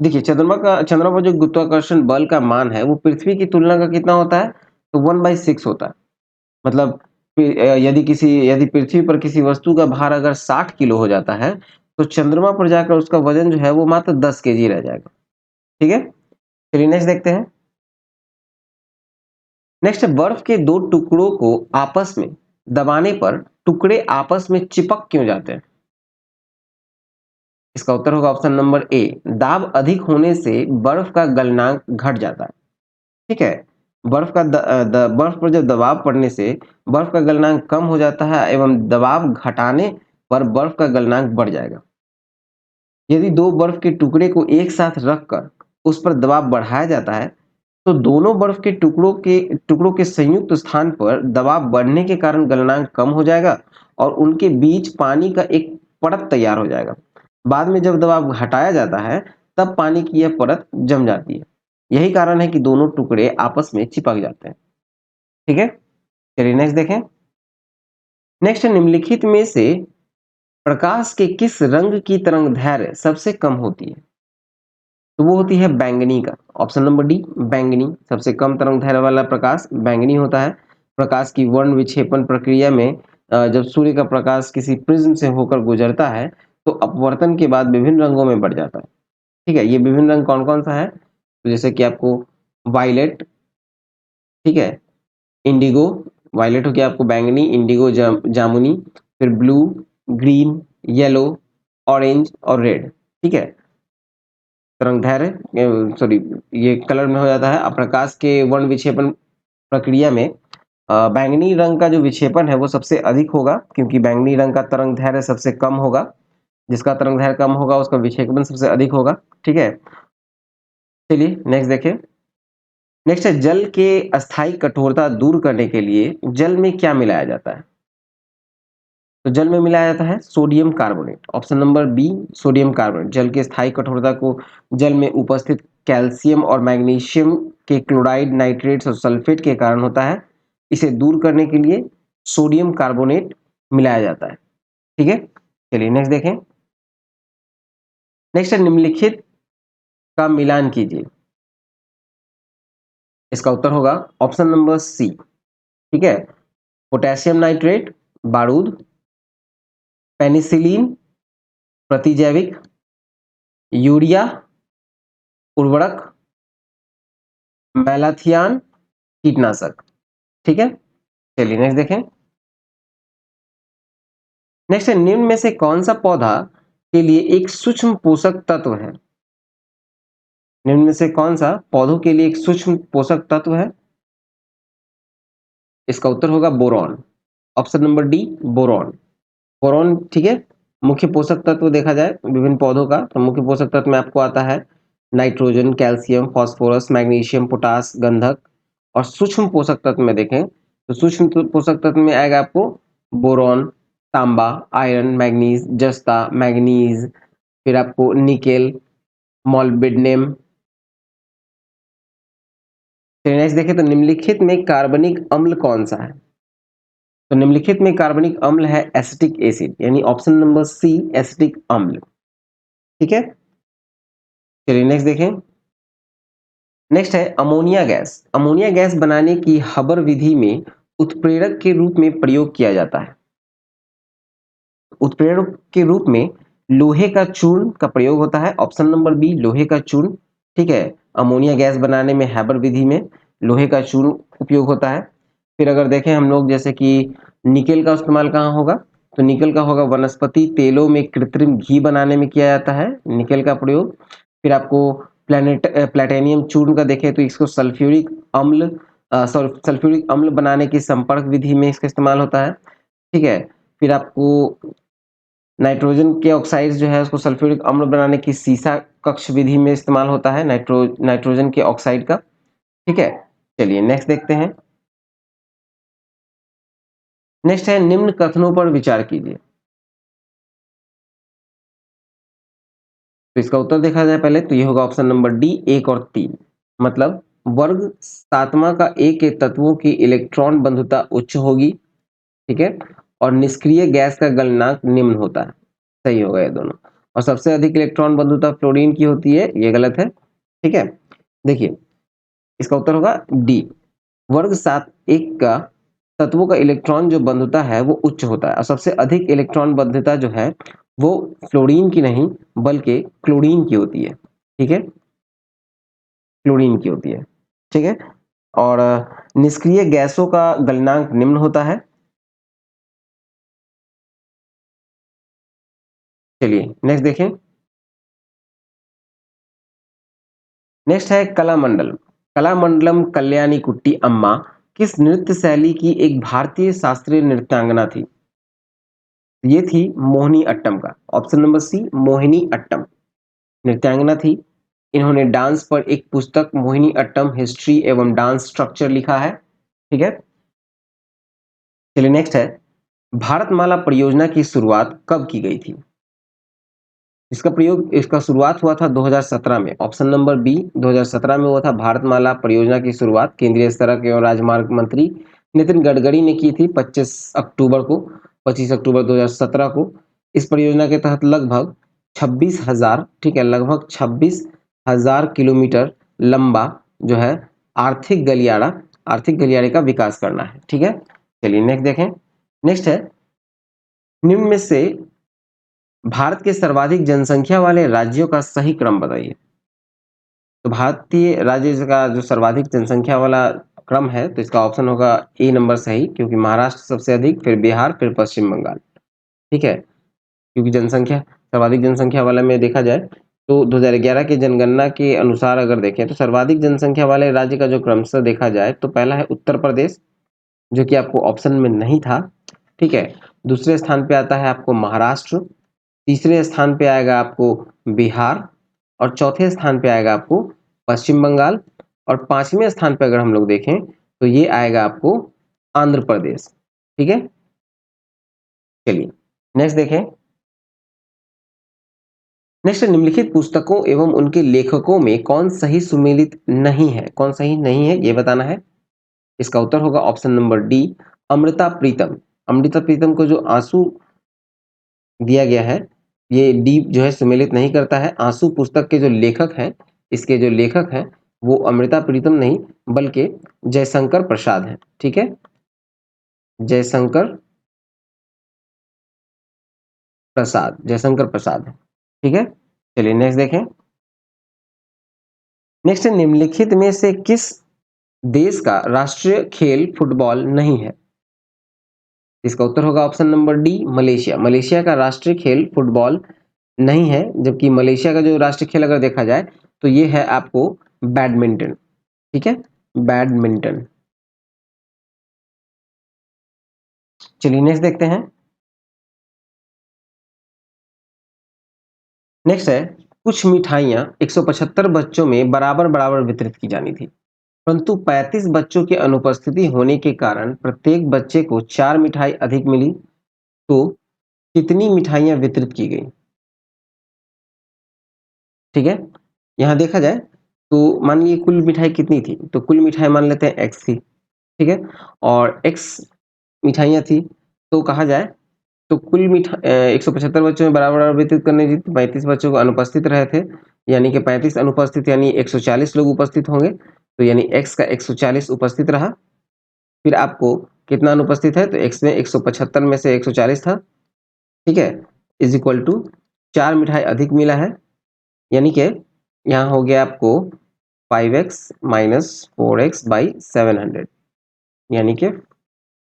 देखिए चंद्रमा पर जो गुरुत्वाकर्षण बल का मान है वो पृथ्वी की तुलना का कितना होता है, तो 1/6 होता है। मतलब यदि पृथ्वी पर किसी वस्तु का भार अगर 60 किलो हो जाता है, तो चंद्रमा पर जाकर उसका वजन जो है वो मात्र 10 केजी रह जाएगा। ठीक है, चलिए नेक्स्ट देखते हैं। नेक्स्ट, बर्फ के दो टुकड़ों को आपस में दबाने पर टुकड़े आपस में चिपक क्यों जाते हैं? इसका उत्तर होगा ऑप्शन नंबर ए। दाब अधिक होने से बर्फ का गलनांक घट जाता है। ठीक है, बर्फ पर जब दबाव पड़ने से बर्फ का गलनांक कम हो जाता है एवं दबाव घटाने पर बर्फ का गलनांक बढ़ जाएगा। यदि दो बर्फ के टुकड़े को एक साथ रखकर उस पर दबाव बढ़ाया जाता है, तो दोनों बर्फ के टुकड़ों के संयुक्त स्थान पर दबाव बढ़ने के कारण गलनांक कम हो जाएगा और उनके बीच पानी का एक परत तैयार हो जाएगा। बाद में जब दबाव घटाया जाता है तब पानी की यह परत जम जाती है। यही कारण है कि दोनों टुकड़े आपस में चिपक जाते हैं। ठीक है, चलिए नेक्स्ट देखें। नेक्स्ट, निम्नलिखित में से प्रकाश के किस रंग की तरंगदैर्घ्य सबसे कम होती है? तो वो होती है बैंगनी का। ऑप्शन नंबर डी, बैंगनी। सबसे कम तरंगदैर्घ्य वाला प्रकाश बैंगनी होता है। प्रकाश की वर्ण विक्षेपण प्रक्रिया में जब सूर्य का प्रकाश किसी प्रिज्म से होकर गुजरता है तो अपवर्तन के बाद विभिन्न रंगों में बढ़ जाता है। ठीक है, ये विभिन्न रंग कौन कौन सा है, तो जैसे कि आपको वायलेट, ठीक है, इंडिगो, वायलेट हो गया आपको बैंगनी, इंडिगो जामुनी, फिर ब्लू, ग्रीन, येलो, ऑरेंज और रेड। ठीक है, तरंगदैर्घ्य सॉरी ये कलर में हो जाता है। प्रकाश के वर्ण विक्षेपण प्रक्रिया में बैंगनी रंग का जो विक्षेपण है वो सबसे अधिक होगा, क्योंकि बैंगनी रंग का तरंगदैर्घ्य सबसे कम होगा। जिसका तरंगदैर्घ्य कम होगा उसका विक्षेपण सबसे अधिक होगा। ठीक है, चलिए नेक्स्ट देखें। नेक्स्ट है, जल के अस्थायी कठोरता दूर करने के लिए जल में क्या मिलाया जाता है? तो जल में मिलाया जाता है sodium carbonate. Option number B, sodium carbonate. जल की स्थायी कठोरता को जल में उपस्थित कैल्शियम और मैग्नीशियम के क्लोराइड, नाइट्रेट्स और सल्फेट के कारण होता है। इसे दूर करने के लिए सोडियम कार्बोनेट मिलाया जाता है। ठीक है, चलिए नेक्स्ट देखें। नेक्स्ट है, निम्नलिखित का मिलान कीजिए। इसका उत्तर होगा ऑप्शन नंबर सी। ठीक है, पोटेशियम नाइट्रेट बारूद, पेनिसिलिन प्रतिजैविक, यूरिया उर्वरक, मैलाथियान कीटनाशक। ठीक है, चलिए नेक्स्ट देखें। नेक्स्ट है, निम्न में से कौन सा पौधा के लिए एक सूक्ष्म पोषक तत्व है? निम्न में से कौन सा पौधों के लिए एक सूक्ष्म पोषक तत्व है? इसका उत्तर होगा boron. Option number D, boron. Boron, ठीक है, मुख्य पोषक तत्व देखा जाए विभिन्न पौधों का तो मुख्य पोषक तत्व में आपको आता है nitrogen, calcium, phosphorus, magnesium, potash, गंधक। और सूक्ष्म पोषक तत्व में देखें तो सूक्ष्म पोषक तत्व में आएगा आपको बोरॉन, तांबा, आयरन, मैग्नीज, जस्ता, मैग्नीज, फिर आपको निकेल, मॉलिब्डेनम। फिर नेक्स्ट देखें तो निम्नलिखित में कार्बनिक अम्ल कौन सा है? तो निम्नलिखित में कार्बनिक अम्ल है एसिटिक एसिड, यानी ऑप्शन नंबर सी, एसिटिक अम्ल। ठीक है, चलिए नेक्स्ट देखें। नेक्स्ट है अमोनिया गैस। अमोनिया गैस बनाने की हबर विधि में उत्प्रेरक के रूप में प्रयोग किया जाता है। उत्प्रेरक के रूप में लोहे का चूर्ण का प्रयोग होता है। ऑप्शन नंबर बी, लोहे का चूर्ण। ठीक है, अमोनिया गैस बनाने में हैबर विधि में लोहे का चूर्ण उपयोग होता है। फिर अगर देखें हम लोग जैसे कि निकेल का इस्तेमाल कहाँ होगा, तो निकेल का होगा वनस्पति तेलों में कृत्रिम घी बनाने में किया जाता है निकेल का प्रयोग। फिर आपको प्लेटेनियम चूर्ण का देखें तो इसको सल्फ्यूरिक अम्ल बनाने की संपर्क विधि में इसका इस्तेमाल होता है। ठीक है, फिर आपको नाइट्रोजन के ऑक्साइड जो है उसको सल्फ्यूरिक अम्ल बनाने की सीसा कक्ष विधि में इस्तेमाल होता है नाइट्रोजन के ऑक्साइड का। ठीक है, चलिए नेक्स्ट देखते हैं। नेक्स्ट है निम्न कथनों पर विचार कीजिए। तो इसका उत्तर देखा जाए पहले तो ये होगा ऑप्शन नंबर डी 1 और 3। मतलब वर्ग सातवां का ए के तत्वों की इलेक्ट्रॉन बंधुता उच्च होगी, ठीक है, और निष्क्रिय गैस का गलनांक निम्न होता है। सही होगा ये दोनों। और सबसे अधिक इलेक्ट्रॉन बंधुता फ्लोरीन की होती है, ये गलत है। ठीक है, देखिए इसका उत्तर होगा डी। वर्ग सात एक का तत्वों का इलेक्ट्रॉन जो बंधुता है वो उच्च होता है और सबसे अधिक इलेक्ट्रॉन बंधुता जो है वो फ्लोरीन की नहीं बल्कि क्लोरीन की होती है। ठीक है, क्लोरीन की होती है। ठीक है, और निष्क्रिय गैसों का गलनांक निम्न होता है। चलिए नेक्स्ट देखें। नेक्स्ट है कलामंडलम। कलामंडलम कल्याणी कुट्टी अम्मा किस नृत्य शैली की एक भारतीय शास्त्रीय नृत्यांगना थी? ये थी मोहिनी अट्टम का। ऑप्शन नंबर सी मोहिनी अट्टम नृत्यांगना थी। इन्होंने डांस पर एक पुस्तक मोहिनी अट्टम हिस्ट्री एवं डांस स्ट्रक्चर लिखा है। ठीक है, चलिए नेक्स्ट है भारतमाला परियोजना की शुरुआत कब की गई थी? इसका शुरुआत हुआ था 2017 में। ऑप्शन नंबर बी 2017 में हुआ था भारतमाला परियोजना की शुरुआत। केंद्रीय सड़क एवं राजमार्ग मंत्री नितिन गडकरी ने की थी 25 अक्टूबर 2017 को। इस परियोजना के तहत लगभग 26,000, ठीक है, लगभग 26,000 किलोमीटर लंबा जो है आर्थिक गलियारे का विकास करना है। ठीक है, चलिए नेक्स्ट देखें। नेक्स्ट है निम्न में से भारत के सर्वाधिक जनसंख्या वाले राज्यों का सही क्रम बताइए। तो भारतीय राज्य का जो सर्वाधिक जनसंख्या वाला क्रम है तो इसका ऑप्शन होगा ए नंबर सही, क्योंकि महाराष्ट्र सबसे अधिक, फिर बिहार, फिर पश्चिम बंगाल। ठीक है, क्योंकि जनसंख्या सर्वाधिक जनसंख्या वाला में देखा जाए तो 2011 की जनगणना के अनुसार अगर देखें तो सर्वाधिक जनसंख्या वाले राज्य का जो क्रमशः देखा जाए तो पहला है उत्तर प्रदेश, जो कि आपको ऑप्शन में नहीं था। ठीक है, दूसरे स्थान पे आता है आपको महाराष्ट्र, तीसरे स्थान पे आएगा आपको बिहार, और चौथे स्थान पे आएगा आपको पश्चिम बंगाल, और पांचवें स्थान पे अगर हम लोग देखें तो ये आएगा आपको आंध्र प्रदेश। ठीक है, चलिए नेक्स्ट देखें। नेक्स्ट निम्नलिखित पुस्तकों एवं उनके लेखकों में कौन सही सुमेलित नहीं है? कौन सही नहीं है ये बताना है। इसका उत्तर होगा option number D Amrita Pritam. Amrita Pritam को जो आंसू दिया गया है ये डी जो है सुमेलित नहीं करता है। आंसू पुस्तक के जो लेखक हैं, इसके जो लेखक हैं वो अमृता प्रीतम नहीं बल्कि जयशंकर प्रसाद हैं। ठीक है, जयशंकर जयशंकर प्रसाद है। ठीक है, चलिए नेक्स्ट देखें। नेक्स्ट निम्नलिखित में से किस देश का राष्ट्रीय खेल फुटबॉल नहीं है? इसका उत्तर होगा option number D Malaysia. Malaysia का राष्ट्रीय खेल फुटबॉल नहीं है, जबकि मलेशिया का जो राष्ट्रीय खेल अगर देखा जाए तो ये है आपको बैडमिंटन। ठीक है, बैडमिंटन। चलिए नेक्स्ट देखते हैं। नेक्स्ट है कुछ मिठाइयां 175 बच्चों में बराबर बराबर वितरित की जानी थी, परंतु 35 बच्चों की अनुपस्थिति होने के कारण प्रत्येक बच्चे को 4 मिठाई अधिक मिली। तो कितनी मिठाइयां वितरित की गई? ठीक है, यहां देखा जाए तो मान लीजिए कुल मिठाई कितनी थी, तो कुल मिठाई मान लेते हैं एक्स थी। ठीक है, और एक्स मिठाइयाँ थी तो कहा जाए तो कुल 175 बच्चों में बराबर बराबर वितरित करने की 35 बच्चों को अनुपस्थित रहे थे, यानी कि 35 अनुपस्थित यानी 140 लोग उपस्थित होंगे, तो यानी एक्स का 140 उपस्थित रहा। फिर आपको कितना अनुपस्थित है तो एक्स में 175 में से 140 था। ठीक है, इज इक्वल टू 4 मिठाई अधिक मिला है, यानी कि यहाँ हो गया आपको 5x माइनस 4x बाई 700, यानी कि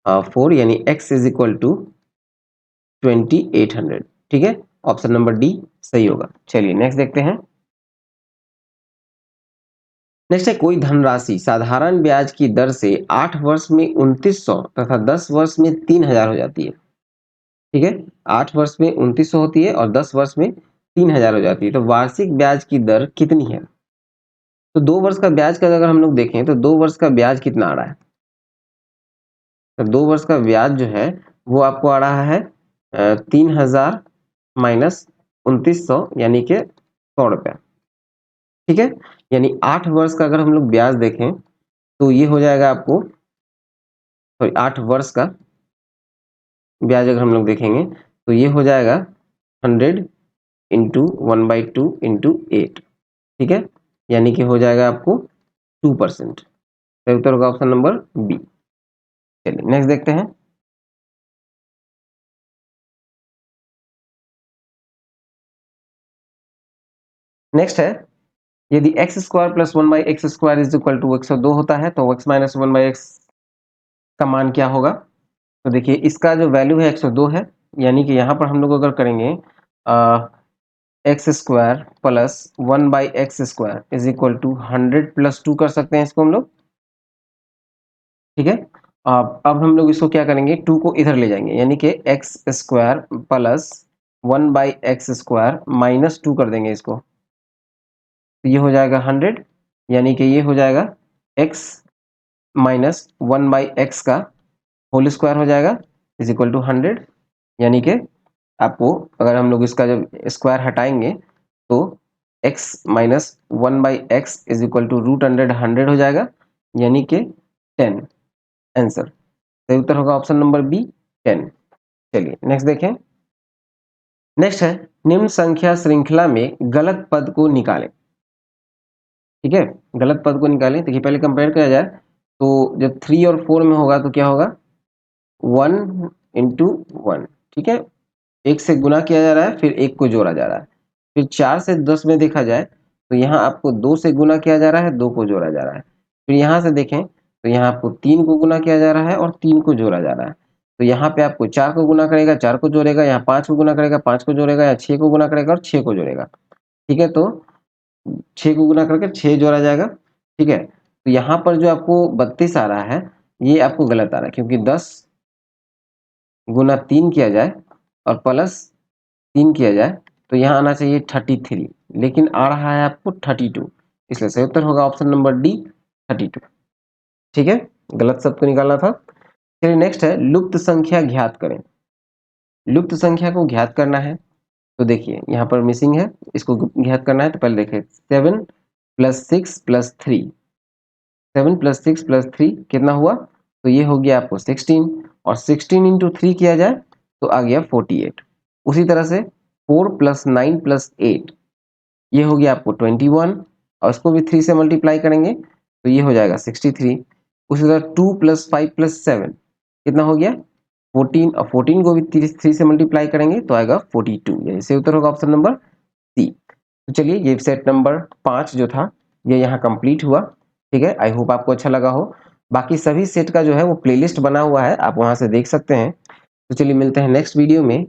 4 यानी x इज इक्वल टू 2800। ठीक है, ऑप्शन नंबर डी सही होगा। चलिए नेक्स्ट देखते हैं। नेक्स्ट है कोई धनराशि साधारण ब्याज की दर से 8 वर्ष में 2900 तथा 10 वर्ष में 3000 हो जाती है। ठीक है, 8 वर्ष में 2900 होती है और 10 वर्ष में 3000 हो जाती है, तो वार्षिक ब्याज की दर कितनी है? तो 2 वर्ष का ब्याज का अगर हम लोग देखें तो 2 वर्ष का ब्याज कितना आ रहा है? तो 2 वर्ष का ब्याज जो है वो आपको आ रहा है 3000 माइनस 2900 यानी कि 100 रुपया। ठीक है, यानी 8 वर्ष का अगर हम लोग ब्याज देखें तो ये हो जाएगा आपको, सॉरी 8 वर्ष का ब्याज अगर हम लोग देखेंगे तो ये हो जाएगा 100 इंटू 1/2 इंटू 8। ठीक है, यानी कि हो जाएगा आपको 2%। तो उत्तर होगा ऑप्शन नंबर बी। चलिए नेक्स्ट देखते हैं। नेक्स्ट है, यदि x square plus 1/x² is equal to 102 होता है तो x माइनस 1/x का मान क्या होगा? तो देखिए इसका जो वैल्यू है 102 है, यानी कि यहाँ पर हम लोग अगर करेंगे x square plus 1/x² is equal to 100 plus 2 कर सकते हैं इसको हम लोग। ठीक है, अब हम लोग इसको क्या करेंगे, 2 को इधर ले जाएंगे, यानी कि x square plus 1/x² minus 2 कर देंगे इसको, तो ये हो जाएगा 100, यानी कि ये हो जाएगा x माइनस 1/x का होल स्क्वायर हो जाएगा इज इक्वल टू 100, यानी कि आपको अगर हम लोग इसका जब स्क्वायर हटाएंगे तो x minus 1/x is equal to root 100 हो जाएगा, यानी कि 10 आंसर। सही उत्तर होगा ऑप्शन नंबर बी 10। चलिए नेक्स्ट देखें। नेक्स्ट है, निम्न संख्या श्रृंखला में गलत पद को निकालें। ठीक है, गलत पद को निकालें। देखिए पहले कंपेयर किया जाए तो जब 3 और 4 में होगा तो क्या होगा, 1 इंटू 1। ठीक है, एक से गुना किया जा रहा है फिर एक को जोड़ा जा रहा है। फिर 4 से 10 में देखा जाए तो यहाँ आपको 2 से गुना किया जा रहा है, 2 को जोड़ा जा रहा है। फिर यहाँ से देखें तो यहाँ आपको 3 को गुना किया जा रहा है और 3 को जोड़ा जा रहा है। तो यहाँ पे आपको 4 को गुना करेगा, 4 को जोड़ेगा, यहाँ 5 को गुना करेगा, 5 को जोड़ेगा, या 6 को गुना करेगा और 6 को जोड़ेगा। ठीक है, तो 6 को गुना करके 6 जोड़ा जाएगा। ठीक है, तो यहाँ पर जो आपको 32 आ रहा है ये आपको गलत आ रहा है, क्योंकि 10 गुना 3 किया जाए और प्लस 3 किया जाए तो यहाँ आना चाहिए 33, लेकिन आ रहा है आपको 32, इसलिए सही उत्तर होगा ऑप्शन नंबर डी 32। ठीक है, गलत शब्द को निकालना था। चलिए नेक्स्ट है, लुप्त संख्या ज्ञात करें। लुप्त संख्या को ज्ञात करना है तो देखिए यहाँ पर मिसिंग है, इसको ज्ञात करना है तो पहले देखिए 7 प्लस 6 प्लस 3, 7 प्लस 6 प्लस 3 कितना हुआ, तो ये हो गया आपको 16, और 16 इंटू 3 किया जाए तो आ गया 48। उसी तरह से 4 प्लस 9 प्लस 8 ये हो गया आपको 21, और उसको भी 3 से मल्टीप्लाई करेंगे तो ये हो जाएगा 63। उसी तरह 2 प्लस 5 प्लस 7 कितना हो गया 14, और 14 को भी 3 से मल्टीप्लाई करेंगे तो आएगा 42, यानी सही उत्तर होगा ऑप्शन नंबर सी। तो चलिए ये सेट नंबर 5 जो था ये यहाँ कंप्लीट हुआ। ठीक है, आई होप आपको अच्छा लगा हो। बाकी सभी सेट का जो है वो प्लेलिस्ट बना हुआ है, आप वहां से देख सकते हैं। तो चलिए मिलते हैं नेक्स्ट वीडियो में।